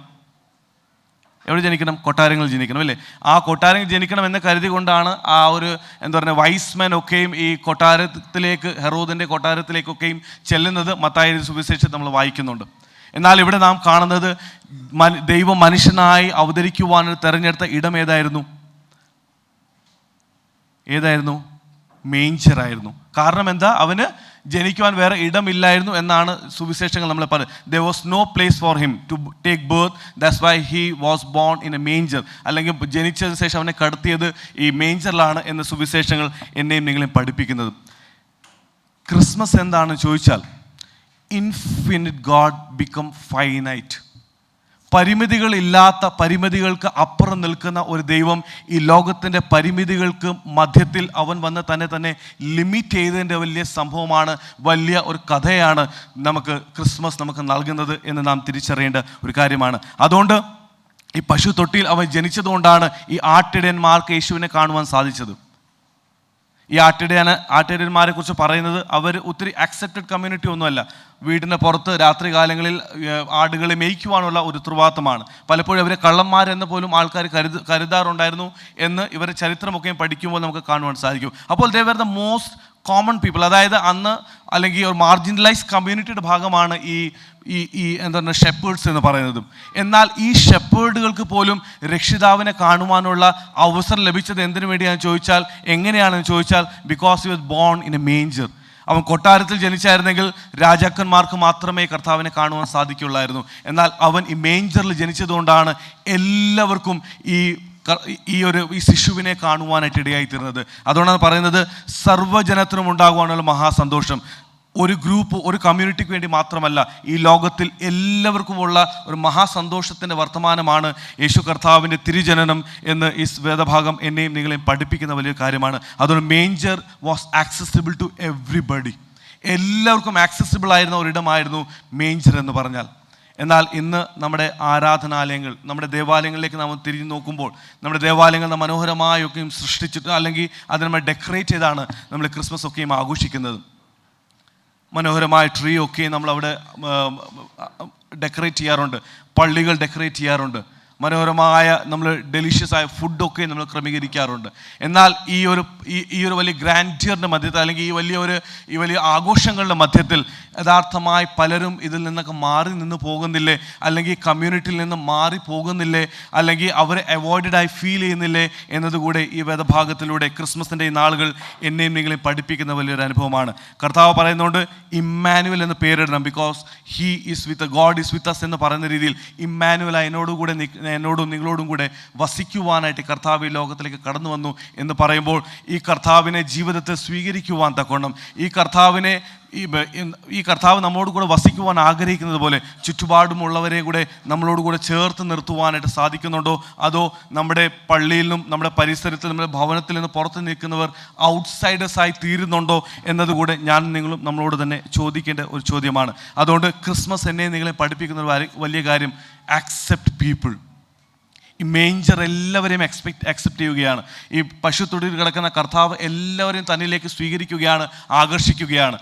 എവിടെ ജനിക്കണം? കൊട്ടാരങ്ങളിൽ ജനിക്കണം, അല്ലേ? ആ കൊട്ടാരങ്ങൾ ജനിക്കണം എന്ന് കരുതി കൊണ്ടാണ് ആ ഒരു വൈസ്മാൻ ഒക്കെയും ഈ കൊട്ടാരത്തിലേക്ക്, ഹെറോദിൻ്റെ കൊട്ടാരത്തിലേക്കൊക്കെയും ചെല്ലുന്നത് മത്തായി സുവിശേഷത്തിൽ നമ്മൾ വായിക്കുന്നുണ്ട്. എന്നാൽ ഇവിടെ നാം കാണുന്നത് ദൈവം മനുഷ്യനായി അവതരിക്കുവാൻ തിരഞ്ഞെടുത്ത ഇടം ഏതായിരുന്നു? മേഞ്ചറായിരുന്നു. കാരണം എന്താ? അവന് ജനിക്കുവാൻ വേറെ ഇടമില്ലായിരുന്നു എന്നാണ് സുവിശേഷങ്ങൾ നമ്മൾ പറയുന്നത്. there was no place for him to take birth, that's why he was born in a manger. അല്ലെങ്കിൽ ജനിച്ചതിന് ശേഷം അവനെ കടത്തിയത് ഈ മേഞ്ചറിലാണ് എന്ന് സുവിശേഷങ്ങൾ എന്നെയും നിങ്ങളെയും പഠിപ്പിക്കുന്നത്. ക്രിസ്മസ് എന്താണെന്ന് ചോദിച്ചാൽ, ഇൻഫിനിറ്റ് ഗോഡ് ബിക്കം ഫൈനൈറ്റ്. പരിമിതികളില്ലാത്ത, പരിമിതികൾക്ക് അപ്പുറം നിൽക്കുന്ന ഒരു ദൈവം ഈ ലോകത്തിൻ്റെ പരിമിതികൾക്ക് മധ്യത്തിൽ അവൻ വന്ന് തന്നെ ലിമിറ്റ് ചെയ്തതിൻ്റെ വലിയ സംഭവമാണ്, വലിയ ഒരു കഥയാണ് നമുക്ക് ക്രിസ്മസ് നമുക്ക് നൽകുന്നത് എന്ന് നാം തിരിച്ചറിയേണ്ട ഒരു കാര്യമാണ്. അതുകൊണ്ട് ഈ പശു തൊട്ടിയിൽ അവൻ ജനിച്ചതുകൊണ്ടാണ് ഈ ആട്ടിടയന്മാർക്ക് യേശുവിനെ കാണുവാൻ സാധിച്ചത്. ഈ ആട്ടിടയന്മാരെ കുറിച്ച് പറയുന്നത് അവർ ഒത്തിരി അക്സെപ്റ്റഡ് കമ്മ്യൂണിറ്റി ഒന്നുമല്ല. വീടിൻ്റെ പുറത്ത് രാത്രി കാലങ്ങളിൽ ആടുകളെ മേയ്ക്കുവാനുള്ള ഒരു ഉത്തരവാദിത്തമാണ്. പലപ്പോഴും അവരെ കള്ളന്മാരെന്ന് പോലും ആൾക്കാർ കരുതാറുണ്ടായിരുന്നു എന്ന് ഇവരെ ചരിത്രമൊക്കെയും പഠിക്കുമ്പോൾ നമുക്ക് കാണുവാൻ സാധിക്കും. അപ്പോൾ they were the most common people. അതായത് അന്ന് അല്ലെങ്കിൽ ഒരു മാർജിനലൈസ് കമ്മ്യൂണിറ്റിയുടെ ഭാഗമാണ് ഈ ഷെപ്പേർഡ്സ് എന്ന് പറയുന്നതും. എന്നാൽ ഈ ഷെപ്പേർഡുകൾക്ക് പോലും രക്ഷിതാവിനെ കാണുവാനുള്ള അവസരം ലഭിച്ചത് എന്തിനു വേണ്ടിയാണെന്ന് ചോദിച്ചാൽ, എങ്ങനെയാണെന്ന് ചോദിച്ചാൽ, because he was born in A manger. അവൻ കൊട്ടാരത്തിൽ ജനിച്ചായിരുന്നെങ്കിൽ രാജാക്കന്മാർക്ക് മാത്രമേ കർത്താവിനെ കാണുവാൻ സാധിക്കുള്ളായിരുന്നു. എന്നാൽ അവൻ ഈ മേഞ്ചറിൽ ജനിച്ചതുകൊണ്ടാണ് എല്ലാവർക്കും ഈ ശിശുവിനെ കാണുവാനായിട്ട് ഇടയായിത്തീർന്നത്. അതുകൊണ്ടാണ് പറയുന്നത് സർവ്വജനത്തിനും ഉണ്ടാകുവാനുള്ള മഹാസന്തോഷം. ഒരു ഗ്രൂപ്പ്, ഒരു കമ്മ്യൂണിറ്റിക്ക് വേണ്ടി മാത്രമല്ല, ഈ ലോകത്തിൽ എല്ലാവർക്കുമുള്ള ഒരു മഹാസന്തോഷത്തിൻ്റെ വർത്തമാനമാണ് യേശു കർത്താവിൻ്റെ തിരുജനനം എന്ന് ഈ വേദഭാഗം എന്നെയും നിങ്ങളെയും പഠിപ്പിക്കുന്ന വലിയ കാര്യമാണ്. അതുകൊണ്ട് മേഞ്ചർ വാസ് ആക്സസിബിൾ ടു എവ്രിബഡി. എല്ലാവർക്കും ആക്സസിബിൾ ആയിരുന്ന ഒരിടമായിരുന്നു മേഞ്ചർ എന്ന് പറഞ്ഞാൽ. എന്നാൽ ഇന്ന് നമ്മുടെ ആരാധനാലയങ്ങൾ, നമ്മുടെ ദേവാലയങ്ങളിലേക്ക് നാം തിരിഞ്ഞു നോക്കുമ്പോൾ, നമ്മുടെ ദേവാലയങ്ങൾ മനോഹരമായൊക്കെയും സൃഷ്ടിച്ചിട്ട് അല്ലെങ്കിൽ അത് നമ്മൾ ഡെക്കറേറ്റ് ചെയ്താണ് നമ്മൾ ക്രിസ്മസ് ഒക്കെയും ആഘോഷിക്കുന്നത്. മനോഹരമായ ട്രീ ഒക്കെ നമ്മളവിടെ ഡെക്കറേറ്റ് ചെയ്യാറുണ്ട്, പള്ളികൾ ഡെക്കറേറ്റ് ചെയ്യാറുണ്ട്, മനോഹരമായ നമ്മൾ ഡെലിഷ്യസ് ആയ ഫുഡൊക്കെ നമ്മൾ ക്രമീകരിക്കാറുണ്ട്. എന്നാൽ ഈ ഒരു വലിയ ഗ്രാൻഡിയറിൻ്റെ മധ്യത്തിൽ അല്ലെങ്കിൽ ഈ വലിയ ആഘോഷങ്ങളുടെ മധ്യത്തിൽ യഥാർത്ഥമായി പലരും ഇതിൽ നിന്നൊക്കെ മാറി നിന്ന് പോകുന്നില്ലേ, അല്ലെങ്കിൽ കമ്മ്യൂണിറ്റിയിൽ നിന്ന് മാറി പോകുന്നില്ലേ, അല്ലെങ്കിൽ അവരെ അവോയ്ഡഡായി ഫീൽ ചെയ്യുന്നില്ലേ എന്നതുകൂടെ ഈ വേദഭാഗത്തിലൂടെ ക്രിസ്മസിൻ്റെ ഈ നാളുകൾ എന്നെയും നിങ്ങളെയും പഠിപ്പിക്കുന്ന വലിയൊരു അനുഭവമാണ്. കർത്താവ് പറയുന്നുണ്ട് ഇമ്മാനുവൽ എന്ന് പേരിടണം. Because he is with God is with us എന്ന് പറയുന്ന രീതിയിൽ ഇമ്മാനുവൽ എന്നോടും നിങ്ങളോടും കൂടെ വസിക്കുവാനായിട്ട് കർത്താവ് ഈ ലോകത്തിലേക്ക് കടന്നു വന്നു എന്ന് പറയുമ്പോൾ ഈ കർത്താവിനെ ജീവിതത്തിൽ സ്വീകരിക്കുവാൻ തക്കോണം, ഈ കർത്താവ് നമ്മളോട് കൂടെ വസിക്കുവാൻ ആഗ്രഹിക്കുന്നത് പോലെ ചുറ്റുപാടുമുള്ളവരെ കൂടെ നമ്മളോട് കൂടെ ചേർത്ത് നിർത്തുവാനായിട്ട് സാധിക്കുന്നുണ്ടോ? അതോ നമ്മുടെ പള്ളിയിൽ നിന്നും നമ്മുടെ പരിസരത്തിൽ നമ്മുടെ ഭവനത്തിൽ നിന്ന് പുറത്ത് നിൽക്കുന്നവർ ഔട്ട്സൈഡേഴ്സായി തീരുന്നുണ്ടോ എന്നതുകൂടെ ഞാൻ നിങ്ങളും നമ്മളോട് തന്നെ ചോദിക്കേണ്ട ഒരു ചോദ്യമാണ്. അതുകൊണ്ട് ക്രിസ്മസ് എന്നെ നിങ്ങളെ പഠിപ്പിക്കുന്ന ഒരു വലിയ കാര്യം, ആക്സെപ്റ്റ് പീപ്പിൾ. ഈ മേഞ്ചർ എല്ലാവരെയും അക്സെപ്റ്റ് ചെയ്യുകയാണ്. ഈ പശുത്തൊടിയിൽ കിടക്കുന്ന കർത്താവ് എല്ലാവരെയും തന്നിലേക്ക് സ്വീകരിക്കുകയാണ്, ആകർഷിക്കുകയാണ്.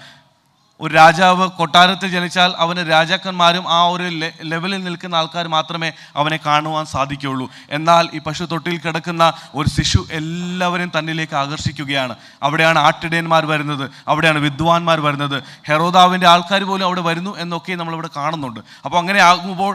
ഒരു രാജാവ് കൊട്ടാരത്തിൽ ജനിച്ചാൽ അവന് രാജാക്കന്മാരും ആ ഒരു ലെവലിൽ നിൽക്കുന്ന ആൾക്കാർ മാത്രമേ അവനെ കാണുവാൻ സാധിക്കുകയുള്ളൂ. എന്നാൽ ഈ പശുത്തൊട്ടിയിൽ കിടക്കുന്ന ഒരു ശിശു എല്ലാവരെയും തന്നിലേക്ക് ആകർഷിക്കുകയാണ്. അവിടെയാണ് ആട്ടിടയന്മാർ വരുന്നത്, അവിടെയാണ് വിദ്വാൻമാർ വരുന്നത്, ഹെറോദാവിൻ്റെ ആൾക്കാർ പോലും അവിടെ വരുന്നു എന്നൊക്കെ നമ്മളിവിടെ കാണുന്നുണ്ട്. അപ്പോൾ അങ്ങനെ ആകുമ്പോൾ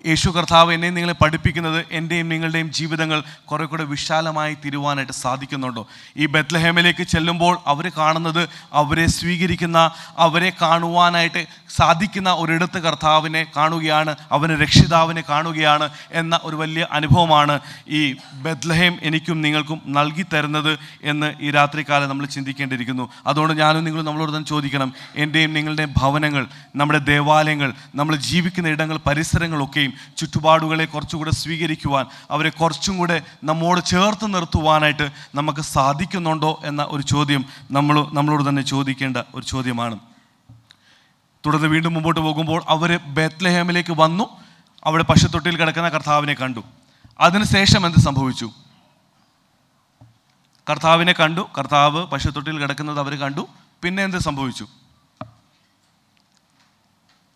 യേശു കർത്താവ് എന്നെയും നിങ്ങളെ പഠിപ്പിക്കുന്നത് എൻ്റെയും നിങ്ങളുടെയും ജീവിതങ്ങൾ കുറെ കൂടെ വിശാലമായി തീരുവാനായിട്ട് സാധിക്കുന്നുണ്ടോ? ഈ ബെത്ലഹേമിലേക്ക് ചെല്ലുമ്പോൾ അവർ കാണുന്നത് അവരെ സ്വീകരിക്കുന്ന, അവരെ കാണുവാനായിട്ട് സാധിക്കുന്ന ഒരിടത്ത് കർത്താവിനെ കാണുകയാണ്, അവന് രക്ഷിതാവിനെ കാണുകയാണ് എന്ന ഒരു വലിയ അനുഭവമാണ് ഈ ബെത്ലഹേം എനിക്കും നിങ്ങൾക്കും നൽകി തരുന്നത് എന്ന് ഈ രാത്രികാലം നമ്മൾ ചിന്തിക്കേണ്ടിയിരിക്കുന്നു. അതുകൊണ്ട് ഞാനും നിങ്ങളും നമ്മളോട് തന്നെ ചോദിക്കണം, എൻ്റെയും നിങ്ങളുടെയും ഭവനങ്ങൾ, നമ്മുടെ ദേവാലയങ്ങൾ, നമ്മൾ ജീവിക്കുന്ന ഇടങ്ങൾ, പരിസരങ്ങളൊക്കെയും ചുറ്റുപാടുകളെ കുറച്ചുകൂടെ സ്വീകരിക്കുവാൻ, അവരെ കുറച്ചും കൂടെ നമ്മോട് ചേർത്ത് നിർത്തുവാനായിട്ട് നമുക്ക് സാധിക്കുന്നുണ്ടോ എന്ന ഒരു ചോദ്യം നമ്മളോട് തന്നെ ചോദിക്കേണ്ട ഒരു ചോദ്യമാണ്. തുടർന്ന് വീണ്ടും മുമ്പോട്ട് പോകുമ്പോൾ അവർ ബെത്ലഹേമിലേക്ക് വന്നു, അവിടെ പശുത്തൊട്ടിയിൽ കിടക്കുന്ന കർത്താവിനെ കണ്ടു. അതിനുശേഷം എന്ത് സംഭവിച്ചു? കർത്താവിനെ കണ്ടു, കർത്താവ് പശുത്തൊട്ടിയിൽ കിടക്കുന്നത് അവർ കണ്ടു. പിന്നെ എന്ത് സംഭവിച്ചു?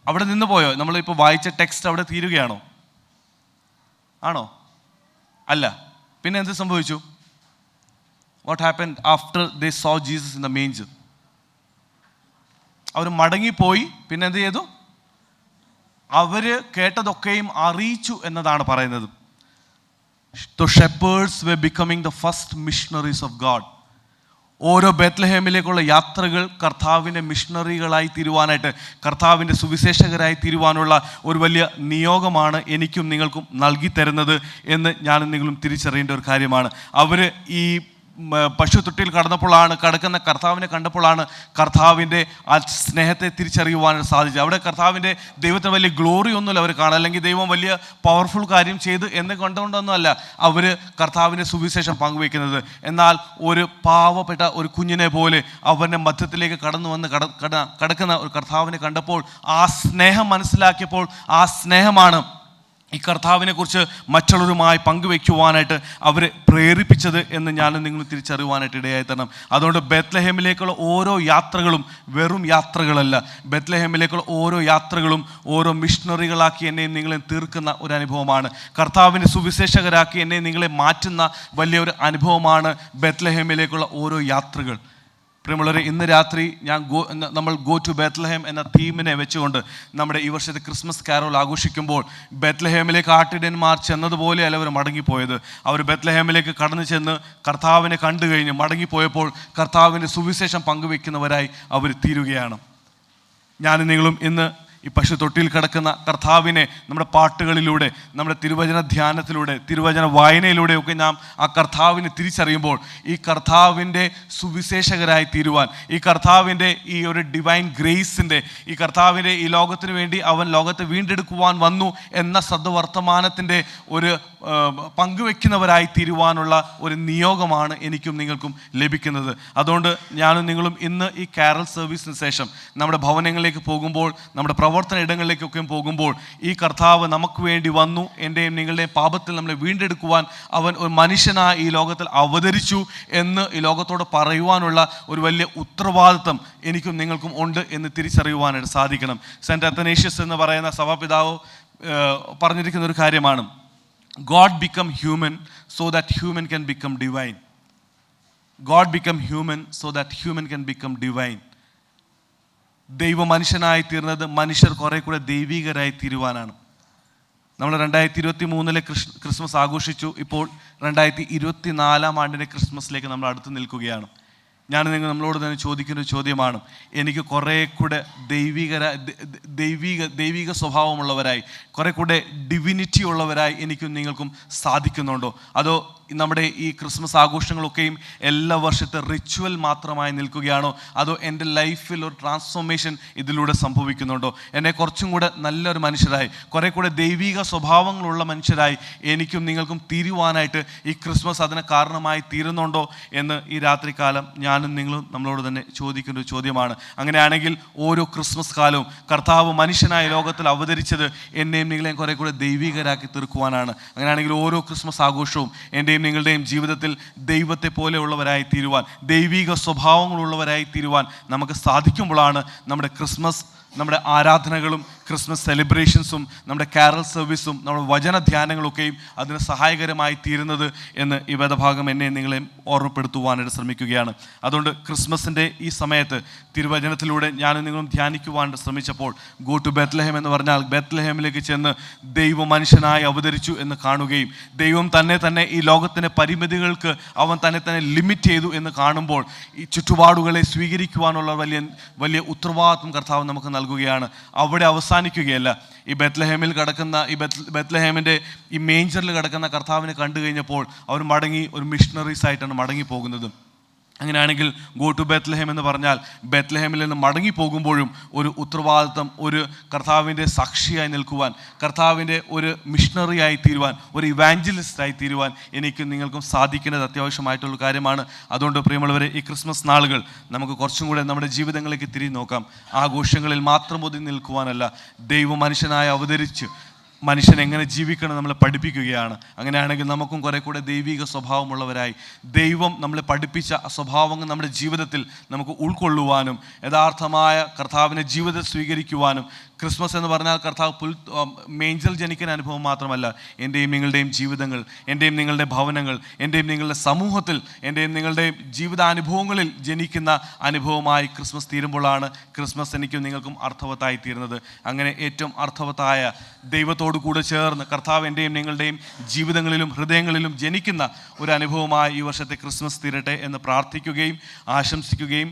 അവിടെ നിന്ന് പോയോ? നമ്മളിപ്പോൾ വായിച്ച ടെക്സ്റ്റ് അവിടെ തീരുകയാണോ? ആണോ? അല്ല. പിന്നെ എന്ത് സംഭവിച്ചു? What happened after they saw Jesus in the manger? അവർ മടങ്ങിപ്പോയി. പിന്നെ എന്ത് ചെയ്തു? അവർ കേട്ടതൊക്കെയും അറിയിച്ചു എന്നതാണ് പറയുന്നത്. The shepherds were becoming the first missionaries of God. ഓരോ ബെത്ലഹേമിലേക്കുള്ള യാത്രകൾ കർത്താവിൻ്റെ മിഷണറികളായി തീരുവാനായിട്ട്, കർത്താവിൻ്റെ സുവിശേഷകരായി തീരുവാനുള്ള ഒരു വലിയ നിയോഗമാണ് എനിക്കും നിങ്ങൾക്കും നൽകി തരുന്നത് എന്ന് ഞാനും നിങ്ങളും തിരിച്ചറിയേണ്ട ഒരു കാര്യമാണ്. അവർ ഈ പശുത്തൊട്ടിയിൽ കിടക്കുന്ന കർത്താവിനെ കണ്ടപ്പോഴാണ് കർത്താവിൻ്റെ ആ സ്നേഹത്തെ തിരിച്ചറിയുവാനായിട്ട് സാധിച്ചത്. അവിടെ കർത്താവിൻ്റെ ദൈവത്തിന് വലിയ ഗ്ലോറി ഒന്നുമില്ല അവർ കാണാൻ, അല്ലെങ്കിൽ ദൈവം വലിയ പവർഫുൾ കാര്യം ചെയ്ത് എന്ന് കണ്ടുകൊണ്ടൊന്നുമല്ല അവർ കർത്താവിൻ്റെ സുവിശേഷം പങ്കുവയ്ക്കുന്നത്. എന്നാൽ ഒരു പാവപ്പെട്ട ഒരു കുഞ്ഞിനെ പോലെ അവൻ്റെ മധ്യത്തിലേക്ക് കടന്നു വന്ന് കിടക്കുന്ന ഒരു കർത്താവിനെ കണ്ടപ്പോൾ, ആ സ്നേഹം മനസ്സിലാക്കിയപ്പോൾ, ആ സ്നേഹമാണ് ഈ കർത്താവിനെ കുറിച്ച് മറ്റുള്ളവരുമായി പങ്കുവെക്കുവാനായിട്ട് അവരെ പ്രേരിപ്പിച്ചത് എന്ന് ഞാനും നിങ്ങൾ തിരിച്ചറിയുവാനായിട്ട് ഇടയായി തരണം. അതുകൊണ്ട് ബെത്ലഹേമിലേക്കുള്ള ഓരോ യാത്രകളും വെറും യാത്രകളല്ല. ബെത്ലഹേമിലേക്കുള്ള ഓരോ യാത്രകളും ഓരോ മിഷണറികളാക്കി എന്നെയും നിങ്ങളെ തീർക്കുന്ന ഒരു അനുഭവമാണ്. കർത്താവിൻ്റെ സുവിശേഷകരാക്കി എന്നെ നിങ്ങളെ മാറ്റുന്ന വലിയൊരു അനുഭവമാണ് ബെത്ലഹേമിലേക്കുള്ള ഓരോ യാത്രകൾ. പ്രിയമുള്ളവരെ, ഇന്ന് രാത്രി നമ്മൾ ഗോ ടു ബെത്ലഹേം എന്ന തീമിനെ വെച്ചുകൊണ്ട് നമ്മുടെ ഈ വർഷത്തെ ക്രിസ്മസ് കാരോൾ ആഘോഷിക്കുമ്പോൾ, ബെത്ലഹേമിലേക്ക് ആട്ടിടയന്മാർ ചെന്നതുപോലെയല്ല അവർ മടങ്ങിപ്പോയത്. അവർ ബെത്ലഹേമിലേക്ക് കടന്നു ചെന്ന് കർത്താവിനെ കണ്ടു കഴിഞ്ഞ് മടങ്ങിപ്പോയപ്പോൾ കർത്താവിൻ്റെ സുവിശേഷം പങ്കുവെക്കുന്നവരായി അവർ തീരുകയാണ്. ഞാനും നിങ്ങളും ഇന്ന് ഈ പശുത്തൊട്ടിയിൽ കിടക്കുന്ന കർത്താവിനെ നമ്മുടെ പാട്ടുകളിലൂടെ, നമ്മുടെ തിരുവചന ധ്യാനത്തിലൂടെ, തിരുവചന വായനയിലൂടെയൊക്കെ നാം ആ കർത്താവിനെ തിരിച്ചറിയുമ്പോൾ, ഈ കർത്താവിൻ്റെ സുവിശേഷകരായി തീരുവാൻ, ഈ കർത്താവിൻ്റെ ഈ ഒരു ഡിവൈൻ ഗ്രേസിൻ്റെ, ഈ കർത്താവിൻ്റെ ഈ ലോകത്തിന് വേണ്ടി അവൻ ലോകത്തെ വീണ്ടെടുക്കുവാൻ വന്നു എന്ന സദ്വർത്തമാനത്തിൻ്റെ ഒരു പങ്കുവെക്കുന്നവരായി തീരുവാനുള്ള ഒരു നിയോഗമാണ് എനിക്കും നിങ്ങൾക്കും ലഭിക്കുന്നത്. അതുകൊണ്ട് ഞാനും നിങ്ങളും ഇന്ന് ഈ കാരൽ സർവീസിന് ശേഷം നമ്മുടെ ഭവനങ്ങളിലേക്ക് പോകുമ്പോൾ, നമ്മുടെ പ്രവർത്തന ഇടങ്ങളിലേക്കൊക്കെ പോകുമ്പോൾ, ഈ കർത്താവ് നമുക്ക് വേണ്ടി വന്നു, എൻ്റെയും നിങ്ങളുടെയും പാപത്തിൽ നമ്മളെ വീണ്ടെടുക്കുവാൻ അവൻ ഒരു മനുഷ്യനായി ഈ ലോകത്തിൽ അവതരിച്ചു എന്ന് ഈ ലോകത്തോട് പറയുവാനുള്ള ഒരു വലിയ ഉത്തരവാദിത്വം എനിക്കും നിങ്ങൾക്കും ഉണ്ട് എന്ന് തിരിച്ചറിയുവാനായിട്ട് സാധിക്കണം. സെൻറ്റ് അത്തനേഷ്യസ് എന്ന് പറയുന്ന സഭാപിതാവ് പറഞ്ഞിരിക്കുന്ന ഒരു കാര്യമാണ്, God become human so that human can become divine. God become human so that human can become divine. ദൈവ മനുഷ്യനായി തീർന്നത് മനുഷ്യർ കുറെ കൂടെ ദൈവികരായി തീരുവാനാണ്. നമ്മൾ 2023 ക്രിസ്മസ് ആഘോഷിച്ചു. ഇപ്പോൾ 2024 ക്രിസ്മസിലേക്ക് നമ്മൾ അടുത്ത് നിൽക്കുകയാണ്. ഞാൻ നമ്മളോട് തന്നെ ചോദിക്കുന്ന ഒരു ചോദ്യമാണ്, എനിക്ക് കുറേ കൂടെ ദൈവിക സ്വഭാവമുള്ളവരായി, കുറേ കൂടെ ഡിവിനിറ്റി ഉള്ളവരായി എനിക്കും നിങ്ങൾക്കും സാധിക്കുന്നുണ്ടോ? അതോ നമ്മുടെ ഈ ക്രിസ്മസ് ആഘോഷങ്ങളൊക്കെയും എല്ലാ വർഷത്തെ റിച്വൽ മാത്രമായി നിൽക്കുകയാണോ? അതോ എൻ്റെ ലൈഫിൽ ഒരു ട്രാൻസ്ഫോർമേഷൻ ഇതിലൂടെ സംഭവിക്കുന്നുണ്ടോ? എന്നെ കുറച്ചും കൂടെ നല്ലൊരു മനുഷ്യരായി, കുറേ കൂടെ ദൈവിക സ്വഭാവങ്ങളുള്ള മനുഷ്യരായി എനിക്കും നിങ്ങൾക്കും തീരുവാനായിട്ട് ഈ ക്രിസ്മസ് അതിന് കാരണമായി തീരുന്നുണ്ടോ എന്ന് ഈ രാത്രികാലം ഞാനും നിങ്ങളും നമ്മളോട് തന്നെ ചോദിക്കുന്ന ഒരു ചോദ്യമാണ്. അങ്ങനെയാണെങ്കിൽ ഓരോ ക്രിസ്മസ് കാലവും കർത്താവ് മനുഷ്യനായ ലോകത്തിൽ അവതരിച്ചത് എന്നെയും നിങ്ങളെയും കുറേ കൂടെ ദൈവികരാക്കി തീർക്കുവാനാണ്. അങ്ങനെയാണെങ്കിൽ ഓരോ ക്രിസ്മസ് ആഘോഷവും എൻ്റെയും നിങ്ങളുടെയും ജീവിതത്തിൽ ദൈവത്തെ പോലെയുള്ളവരായി തീരുവാൻ, ദൈവിക സ്വഭാവങ്ങളുള്ളവരായി തീരുവാൻ നമുക്ക് സാധിക്കുമ്പോഴാണ് നമ്മുടെ ക്രിസ്മസ്, നമ്മുടെ ആരാധനകളും ക്രിസ്മസ് സെലിബ്രേഷൻസും നമ്മുടെ കാരൽ സർവീസും നമ്മുടെ വചന ധ്യാനങ്ങളൊക്കെയും അതിന് സഹായകരമായി തീരുന്നത് എന്ന് ഈ വേദഭാഗം എന്നെ നിങ്ങളെ ഓർമ്മപ്പെടുത്തുവാനായിട്ട് ശ്രമിക്കുകയാണ്. അതുകൊണ്ട് ക്രിസ്മസിൻ്റെ ഈ സമയത്ത് തിരുവചനത്തിലൂടെ ഞാനും നിങ്ങളും ധ്യാനിക്കുവാനായിട്ട് ശ്രമിച്ചപ്പോൾ ഗോ ടു ബെത്ലഹേം എന്ന് പറഞ്ഞാൽ ബെത്ലഹേമിലേക്ക് ചെന്ന് ദൈവം മനുഷ്യനായി അവതരിച്ചു എന്ന് കാണുകയും ദൈവം തന്നെ ഈ ലോകത്തിൻ്റെ പരിമിതികൾക്ക് അവൻ തന്നെ ലിമിറ്റ് ചെയ്തു എന്ന് കാണുമ്പോൾ ഈ ചുറ്റുപാടുകളെ സ്വീകരിക്കുവാനുള്ള വലിയ ഉത്തരവാദിത്വം കർത്താവ് നമുക്ക് നൽകുകയാണ്. അവിടെ അവസാനിക്കുകയല്ല. ഈ ബെത്ലഹേമിൽ കിടക്കുന്ന ബെത്ലഹേമിൻ്റെ ഈ മേഞ്ചറിൽ കിടക്കുന്ന കർത്താവിനെ കണ്ടു കഴിഞ്ഞപ്പോൾ അവർ മടങ്ങി ഒരു മിഷണറീസ് ആയിട്ടാണ് മടങ്ങി പോകുന്നത്. അങ്ങനെയാണെങ്കിൽ ഗോ ടു ബെത്ലഹേം എന്ന് പറഞ്ഞാൽ ബെത്ലഹേമിൽ നിന്ന് മടങ്ങി പോകുമ്പോഴും ഒരു ഉത്തരവാദിത്വം, ഒരു കർത്താവിൻ്റെ സാക്ഷിയായി നിൽക്കുവാൻ, കർത്താവിൻ്റെ ഒരു മിഷണറിയായി തീരുവാൻ, ഒരു ഇവാഞ്ചലിസ്റ്റായി തീരുവാൻ എനിക്കും നിങ്ങൾക്കും സാധിക്കേണ്ടത് അത്യാവശ്യമായിട്ടുള്ള കാര്യമാണ്. അതുകൊണ്ട് പ്രിയമുള്ളവരെ, ഈ ക്രിസ്മസ് നാളുകൾ നമുക്ക് കുറച്ചും കൂടെ നമ്മുടെ ജീവിതങ്ങളിലേക്ക് തിരിഞ്ഞു നോക്കാം. ആഘോഷങ്ങളിൽ മാത്രം ഒതുങ്ങി നിൽക്കുവാനല്ല, ദൈവം മനുഷ്യനായി അവതരിച്ച് മനുഷ്യൻ എങ്ങനെ ജീവിക്കണം നമ്മളെ പഠിപ്പിക്കുകയാണ്. അങ്ങനെയാണെങ്കിൽ നമുക്കും കുറേ കൂടെ ദൈവിക സ്വഭാവമുള്ളവരായി ദൈവം നമ്മളെ പഠിപ്പിച്ച സ്വഭാവങ്ങൾ നമ്മുടെ ജീവിതത്തിൽ നമുക്ക് ഉൾക്കൊള്ളുവാനും യഥാർത്ഥമായ കർത്താവിനെ ജീവിതത്തിൽ സ്വീകരിക്കുവാനും, ക്രിസ്മസ് എന്ന് പറഞ്ഞാൽ കർത്താവ് മേഞ്ചൽ ജനിക്കുന്ന അനുഭവം മാത്രമല്ല, എൻ്റെയും നിങ്ങളുടെയും ജീവിതങ്ങൾ, എൻ്റെയും നിങ്ങളുടെ ഭവനങ്ങൾ, എൻ്റെയും നിങ്ങളുടെ സമൂഹത്തിൽ, എൻ്റെയും നിങ്ങളുടെയും ജീവിതാനുഭവങ്ങളിൽ ജനിക്കുന്ന അനുഭവമായി ക്രിസ്മസ് തീരുമ്പോഴാണ് ക്രിസ്മസ് എനിക്കും നിങ്ങൾക്കും അർത്ഥവത്തായി തീരുന്നത്. അങ്ങനെ ഏറ്റവും അർത്ഥവത്തായ ദൈവത്തോടു കൂടെ ചേർന്ന് കർത്താവ് എൻ്റെയും നിങ്ങളുടെയും ജീവിതങ്ങളിലും ഹൃദയങ്ങളിലും ജനിക്കുന്ന ഒരു അനുഭവമായി ഈ വർഷത്തെ ക്രിസ്മസ് തീരട്ടെ എന്ന് പ്രാർത്ഥിക്കുകയും ആശംസിക്കുകയും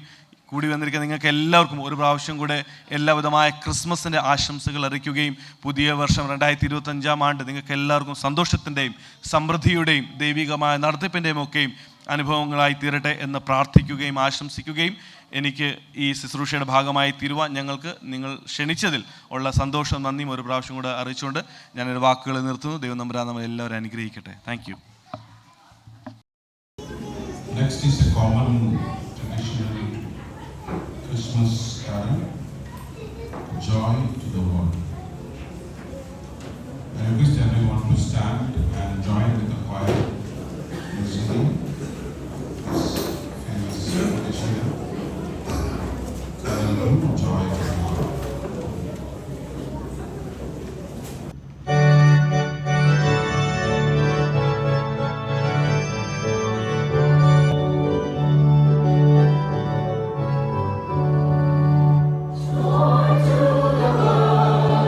കൂടി വന്നിരിക്കുന്ന നിങ്ങൾക്ക് എല്ലാവർക്കും ഒരു പ്രാവശ്യം കൂടെ എല്ലാവിധമായ ക്രിസ്മസിൻ്റെ ആശംസകൾ അറിയിക്കുകയും പുതിയ വർഷം 2025 നിങ്ങൾക്ക് എല്ലാവർക്കും സന്തോഷത്തിൻ്റെയും സമൃദ്ധിയുടെയും ദൈവികമായ നടത്തിപ്പിൻ്റെയും ഒക്കെയും അനുഭവങ്ങളായി തീരട്ടെ എന്ന് പ്രാർത്ഥിക്കുകയും ആശംസിക്കുകയും എനിക്ക് ഈ ശുശ്രൂഷയുടെ ഭാഗമായി തീരുവാൻ ഞങ്ങൾക്ക് നിങ്ങൾ ക്ഷണിച്ചതിൽ ഉള്ള സന്തോഷം നന്ദിയും ഒരു പ്രാവശ്യം കൂടെ അറിയിച്ചുകൊണ്ട് ഞാനൊരു വാക്കുകൾ നിർത്തുന്നു. ദൈവം നമ്പുരാൻ നമ്മൾ എല്ലാവരും അനുഗ്രഹിക്കട്ടെ. Thank you. Next is a common traditional Christmas carol, Joy to the World. I request everyone to stand and join with the choir in singing this famous traditional carol, Joy to the World. Joy to the world.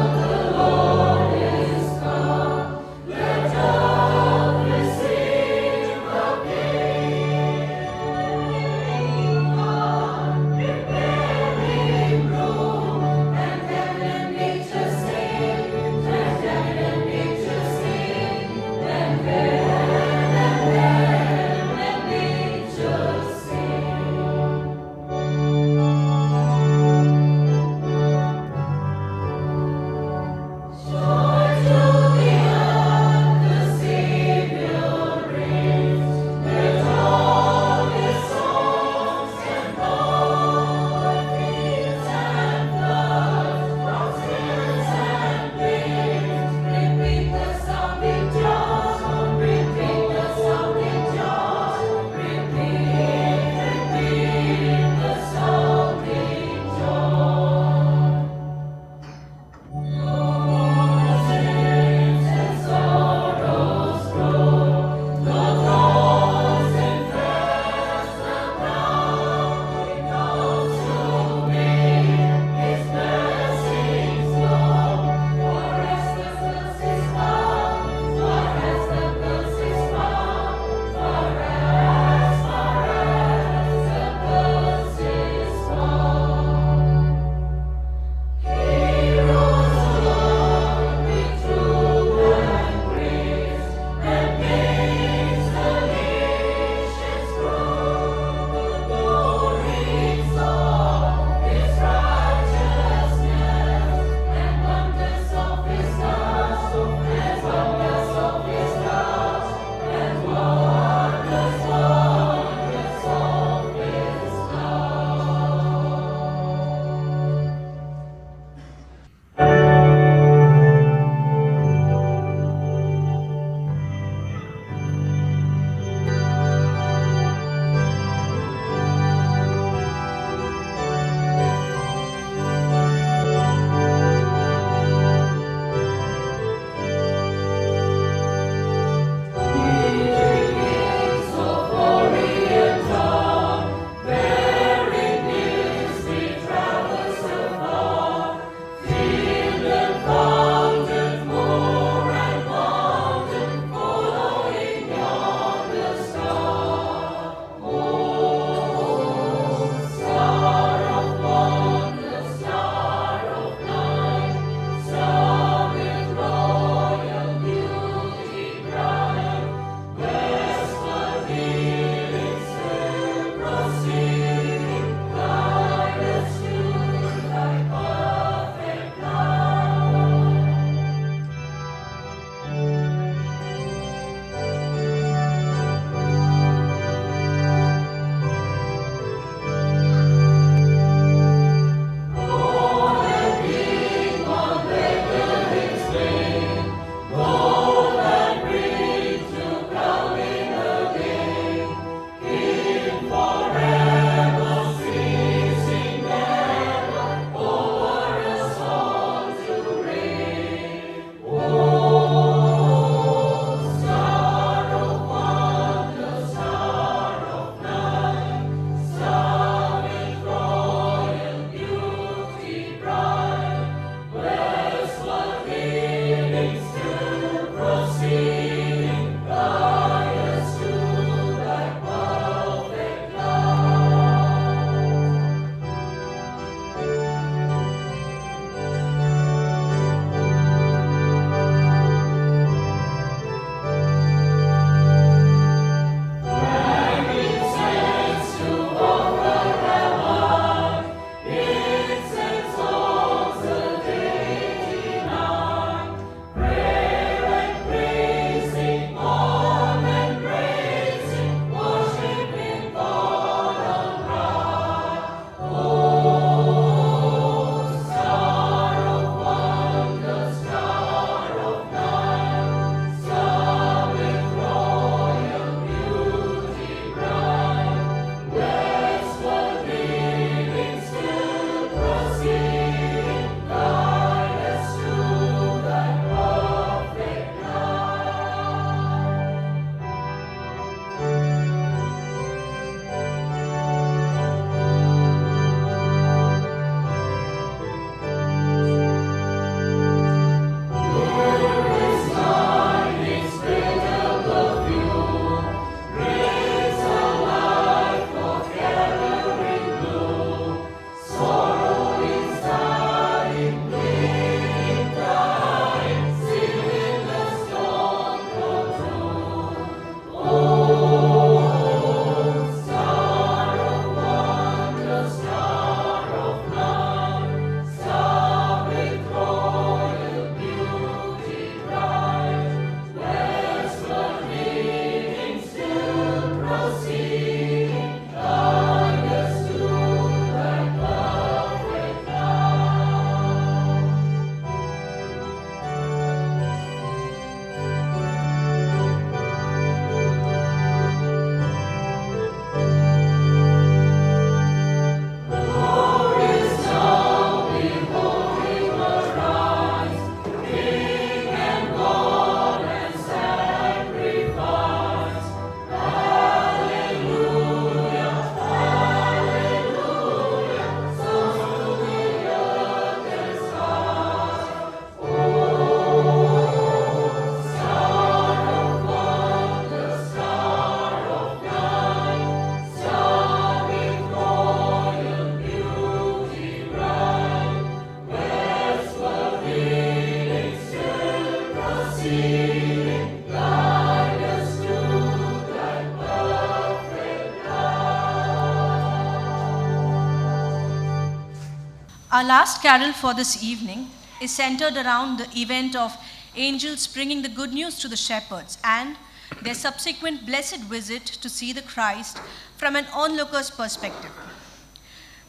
Our last carol for this evening is centered around the event of angels bringing the good news to the shepherds and their subsequent blessed visit to see the Christ from an onlooker's perspective.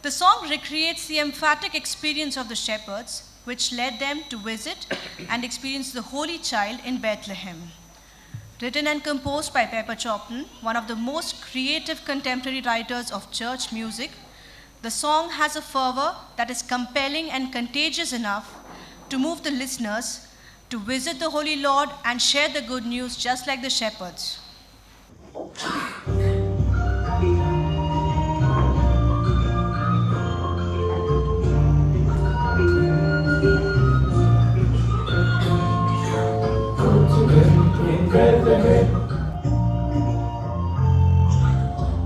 The song recreates the emphatic experience of the shepherds, which led them to visit and experience the Holy Child in Bethlehem. Written and composed by Pepper Choplin, one of the most creative contemporary writers of church music, the song has a fervor that is compelling and contagious enough to move the listeners to visit the Holy Lord and share the good news just like the shepherds.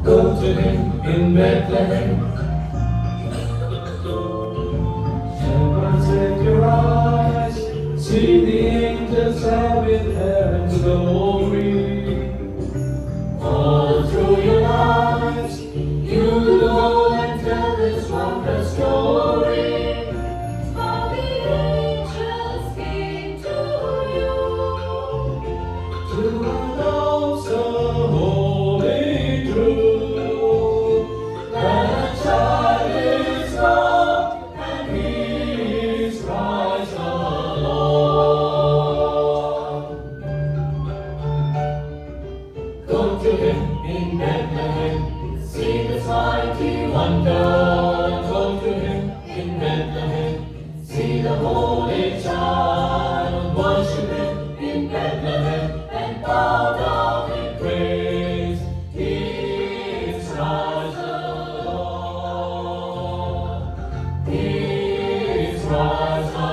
Go to him in Bethlehem. Shepherds, lift your eyes, see the angels have in heaven's glory. All through your lives, you will go and tell this wondrous story. How the angels came to you. To announce the holy truth, that a child is born and he is Christ the Lord. Go to him in Bethlehem, see this mighty wonder. Go to him in Bethlehem, see the Holy Child. Worship him in Bethlehem and bow down in praise. He is Christ the Lord. He is Christ the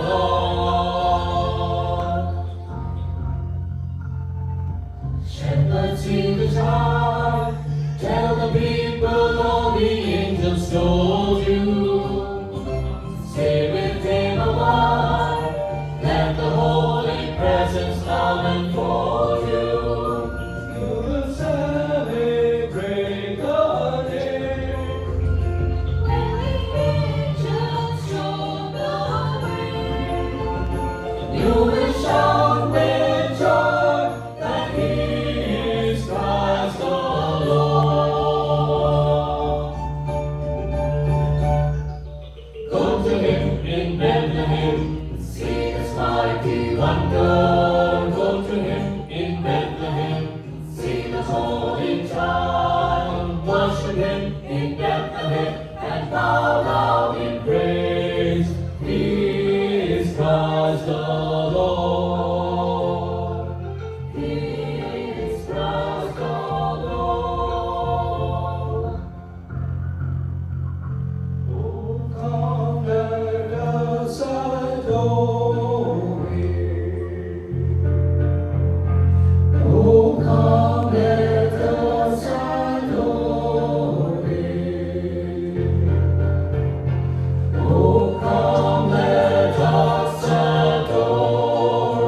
Lord. Shepherds, see the child. Tell the people all the angels told you. Stay with him a while. Let the holy presence come and for you. You will celebrate the day When the angels show the way. you will shout with joy that he is Christ the Lord. Go to him in Bethlehem, see this mighty wonder. Go to him in Bethlehem, see the Holy Child. Worship him in Bethlehem and bow down in praise. He is Christ the Lord. He is Christ the Lord. Oh, come, let us adore him. Oh, come, let us adore him. Oh, come, let us adore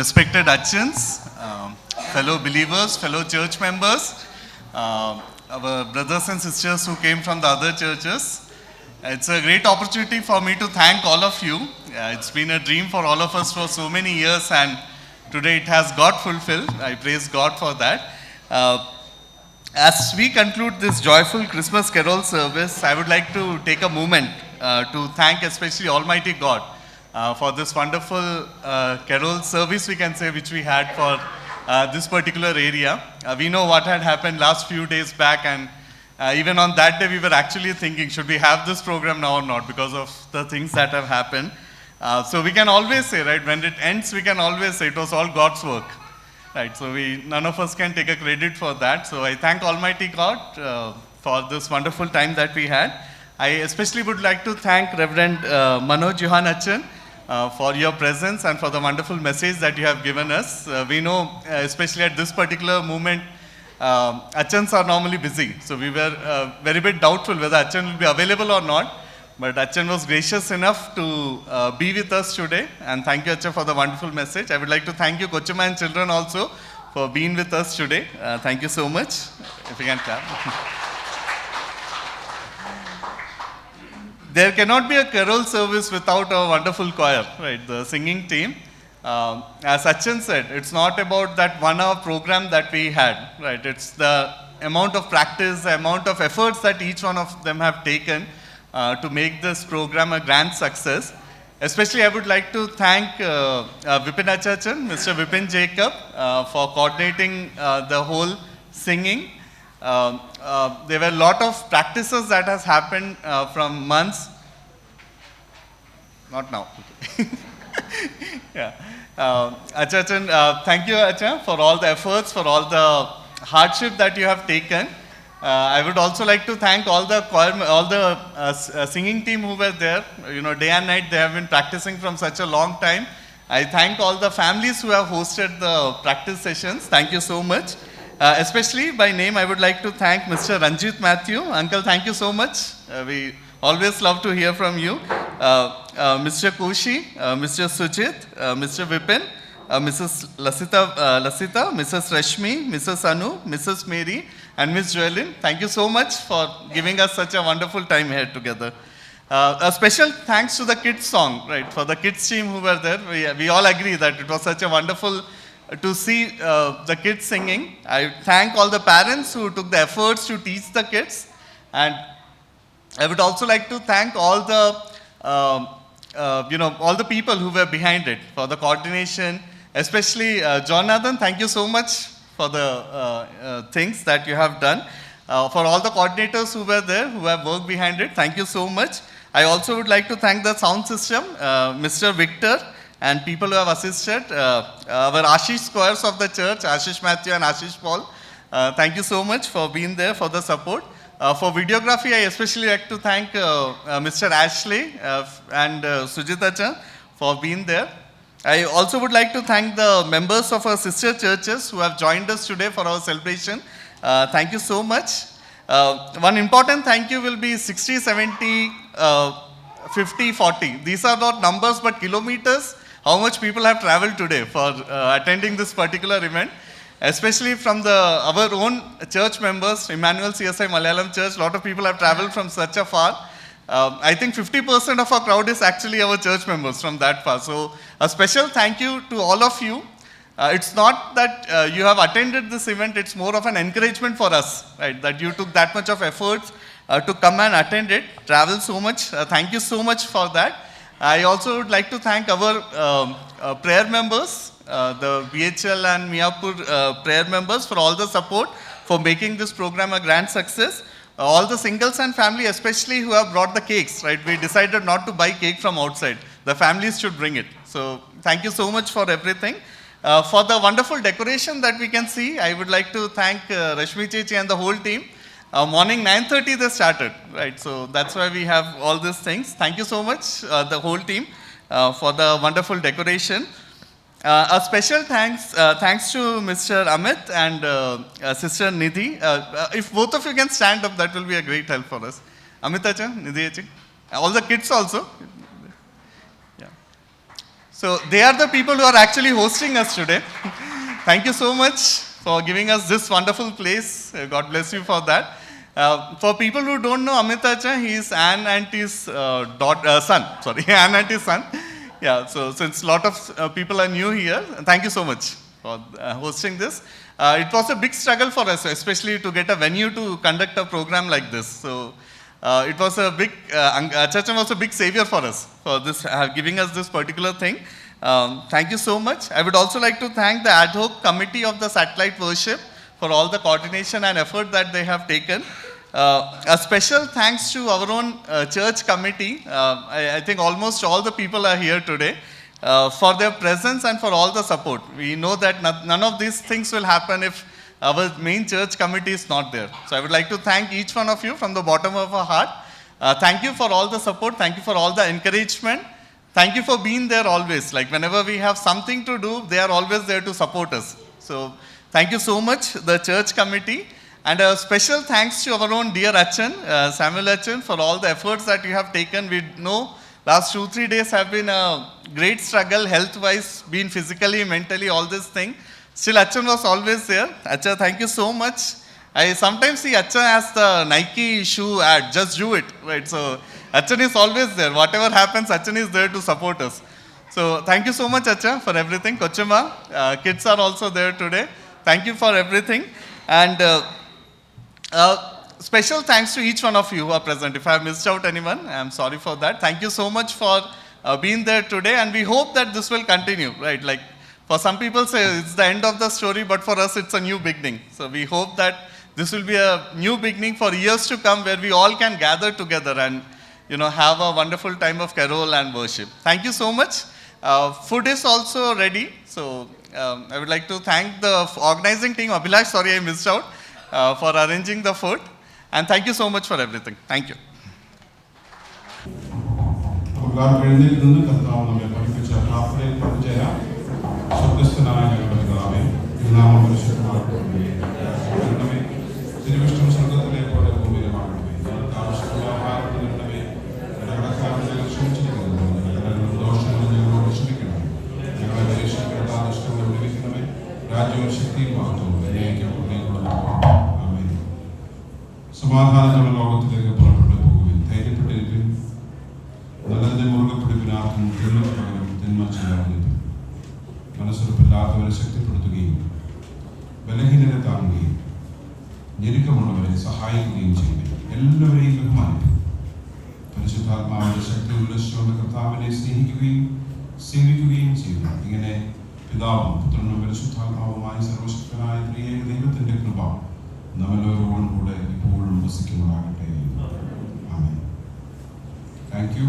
respected Achans, fellow believers, fellow church members, our brothers and sisters who came from the other churches. It's a great opportunity for me to thank all of you. It's been a dream for all of us for so many years, and today it has got fulfilled. I praise God for that. As we conclude this joyful Christmas carol service, I would like to take a moment to thank especially Almighty God for this wonderful carol service, we can say, which we had for this particular area. We know what had happened last few days back, and even on that day we were actually thinking, should we have this program now or not, because of the things that have happened. So we can always say, right, when it ends, we can always say it was all God's work. Right, so none of us can take a credit for that. So I thank Almighty God for this wonderful time that we had. I especially would like to thank Reverend Manoj Johan Achan for your presence and for the wonderful message that you have given us. We know, especially at this particular moment, Achans are normally busy. So we were very bit doubtful whether Achan will be available or not. But Achan was gracious enough to be with us today. And thank you, Achan, for the wonderful message. I would like to thank you, Kochuma and children, also for being with us today. Thank you so much. If you can clap. There cannot be a carol service without a wonderful choir, right? The singing team. As Achan said, it's not about that 1 hour program that we had, right? It's the amount of practice, the amount of efforts that each one of them have taken to make this program a grand success. Especially I would like to thank Vipin Achachan, Mr. Vipin Jacob for coordinating the whole singing. There were a lot of practices that has happened from months. Not now. Yeah. Achachan, thank you, Acha, for all the efforts, for all the hardship that you have taken. I would also like to thank all the choir, all the singing team who were there. You know, day and night they have been practicing from such a long time. I thank all the families who have hosted the practice sessions. Thank you so much. Especially by name, I would like to thank Mr. Ranjit Matthew. Uncle, thank you so much. We always love to hear from you. Mr. Koshi, Mr. Sujit, Mr. Vipin, Mrs. Lasita, Mrs. Rashmi, Mrs. Anu, Mrs. Mary, and Ms. Joelyn. Thank you so much for giving us such a wonderful time here together. A special thanks to the kids song, right? For the kids team who were there. We all agree that it was such a wonderful to see the kids singing. I thank all the parents who took the efforts to teach the kids. And I would also like to thank all the, all the people who were behind it for the coordination. Especially Jonathan, thank you so much for the things that you have done. For all the coordinators who were there, who have worked behind it, thank you so much. I also would like to thank the sound system, Mr. Victor, and people who have assisted, our Ashish squares of the church, Ashish Matthew and Ashish Paul. Thank you so much for being there, for the support. For videography, I especially like to thank Mr. Ashley and Sujitacha for being there. I also would like to thank the members of our sister churches who have joined us today for our celebration. Thank you so much. One important thank you will be 60, 70, 50, 40. These are not numbers but kilometers. How much people have traveled today for attending this particular event. Especially from our own church members, Emmanuel CSI Malayalam Church, a lot of people have traveled from such a far. I think 50% of our crowd is actually our church members from that far. So a special thank you to all of you. It's not that you have attended this event, it's more of an encouragement for us, right? That you took that much of efforts to come and attend it, travel so much. Thank you so much for that. I also would like to thank our prayer members, the BHL and Miyapur prayer members, for all the support for making this program a grand success. All the singles and family, especially who have brought the cakes, right? We decided not to buy cake from outside. The families should bring it. So thank you so much for everything. For the wonderful decoration that we can see, I would like to thank Rashmi Chechi and the whole team. Morning 9:30 they started, right? So that's why we have all these things. Thank you so much, the whole team, for the wonderful decoration. A special thanks to Mr. Amit and Sister Nidhi. If both of you can stand up, that will be a great help for us. Amit Acha, Nidhi Acha, all the kids also. Yeah. So they are the people who are actually hosting us today. Thank you so much for giving us this wonderful place. God bless you for that. For people who don't know Amit Acha, he is Anne Auntie's son. Sorry, Anne Auntie's son. Yeah, so since a lot of people are new here, thank you so much for hosting this. It was a big struggle for us, especially to get a venue to conduct a program like this. So it was a big, Achacham was a big savior for us, for this, giving us this particular thing. Thank you so much. I would also like to thank the ad hoc committee of the satellite worship for all the coordination and effort that they have taken. A special thanks to our own church committee. I think almost all the people are here today for their presence and for all the support. We know that none of these things will happen if our main church committee is not there. So I would like to thank each one of you from the bottom of our heart. Thank you for all the support. Thank you for all the encouragement. Thank you for being there always. Like whenever we have something to do, they are always there to support us. So thank you so much, the church committee. And a special thanks to our own dear Achan, Samuel Achan, for all the efforts that you have taken. We know last 2-3 days have been a great struggle, health-wise, been physically, mentally, all this thing. Still, Achan was always there. Acha, thank you so much. I sometimes see Achan as the Nike shoe ad, just do it, right? So Achan is always there. Whatever happens, Achan is there to support us. So thank you so much, Acha, for everything. Kochima, kids are also there today. Thank you for everything. And special thanks to each one of you who are present. If I have missed out anyone, I am sorry for that. Thank you so much for being there today, and we hope that this will continue, right? Like for some people say it's the end of the story, but for us it's a new beginning. So we hope that this will be a new beginning for years to come, where we all can gather together and have a wonderful time of carol and worship. Thank you so much. Food is also ready. So I would like to thank the organizing team. Abhilash, sorry I missed out. For arranging the food, and thank you so much for everything. Thank you. സമാധാനമുള്ള ലോകത്തിലേക്ക് പുറപ്പെട്ടു പോകുവിൻ. ധൈര്യപ്പെട്ടിരിക്കും. നല്ലതിനെ മുറുകെ പിടിപ്പിനാർക്കും തിന്മയ്ക്ക് പകരം തിന്മ ചെയ്യാതിരിക്കും. മനസ്സുറപ്പില്ലാത്തവരെ ശക്തിപ്പെടുത്തുകയും ബലഹീനരെ താങ്ങുകയും ഞെരുക്കമുള്ളവരെ സഹായിക്കുകയും ചെയ്യും. എല്ലാവരെയും ബഹുമാനിക്കും. പരിശുദ്ധാത്മാവിന്റെ ശക്തി ഉല്ലസിച്ചുകൊണ്ട് കർത്താവിനെ സ്നേഹിക്കുകയും സേവിക്കുകയും ചെയ്യുന്നു. ഇങ്ങനെ പിതാവും പുത്രനും പരിശുദ്ധാത്മാവുമായി സർവശക്തനായ ത്രിയേക ദൈവത്തിന്റെ കൃപ നമ്മളോരോടും കൂടെ ഇപ്പോഴും വസിക്കുമാറാകട്ടെ. ആമേൻ. Thank you.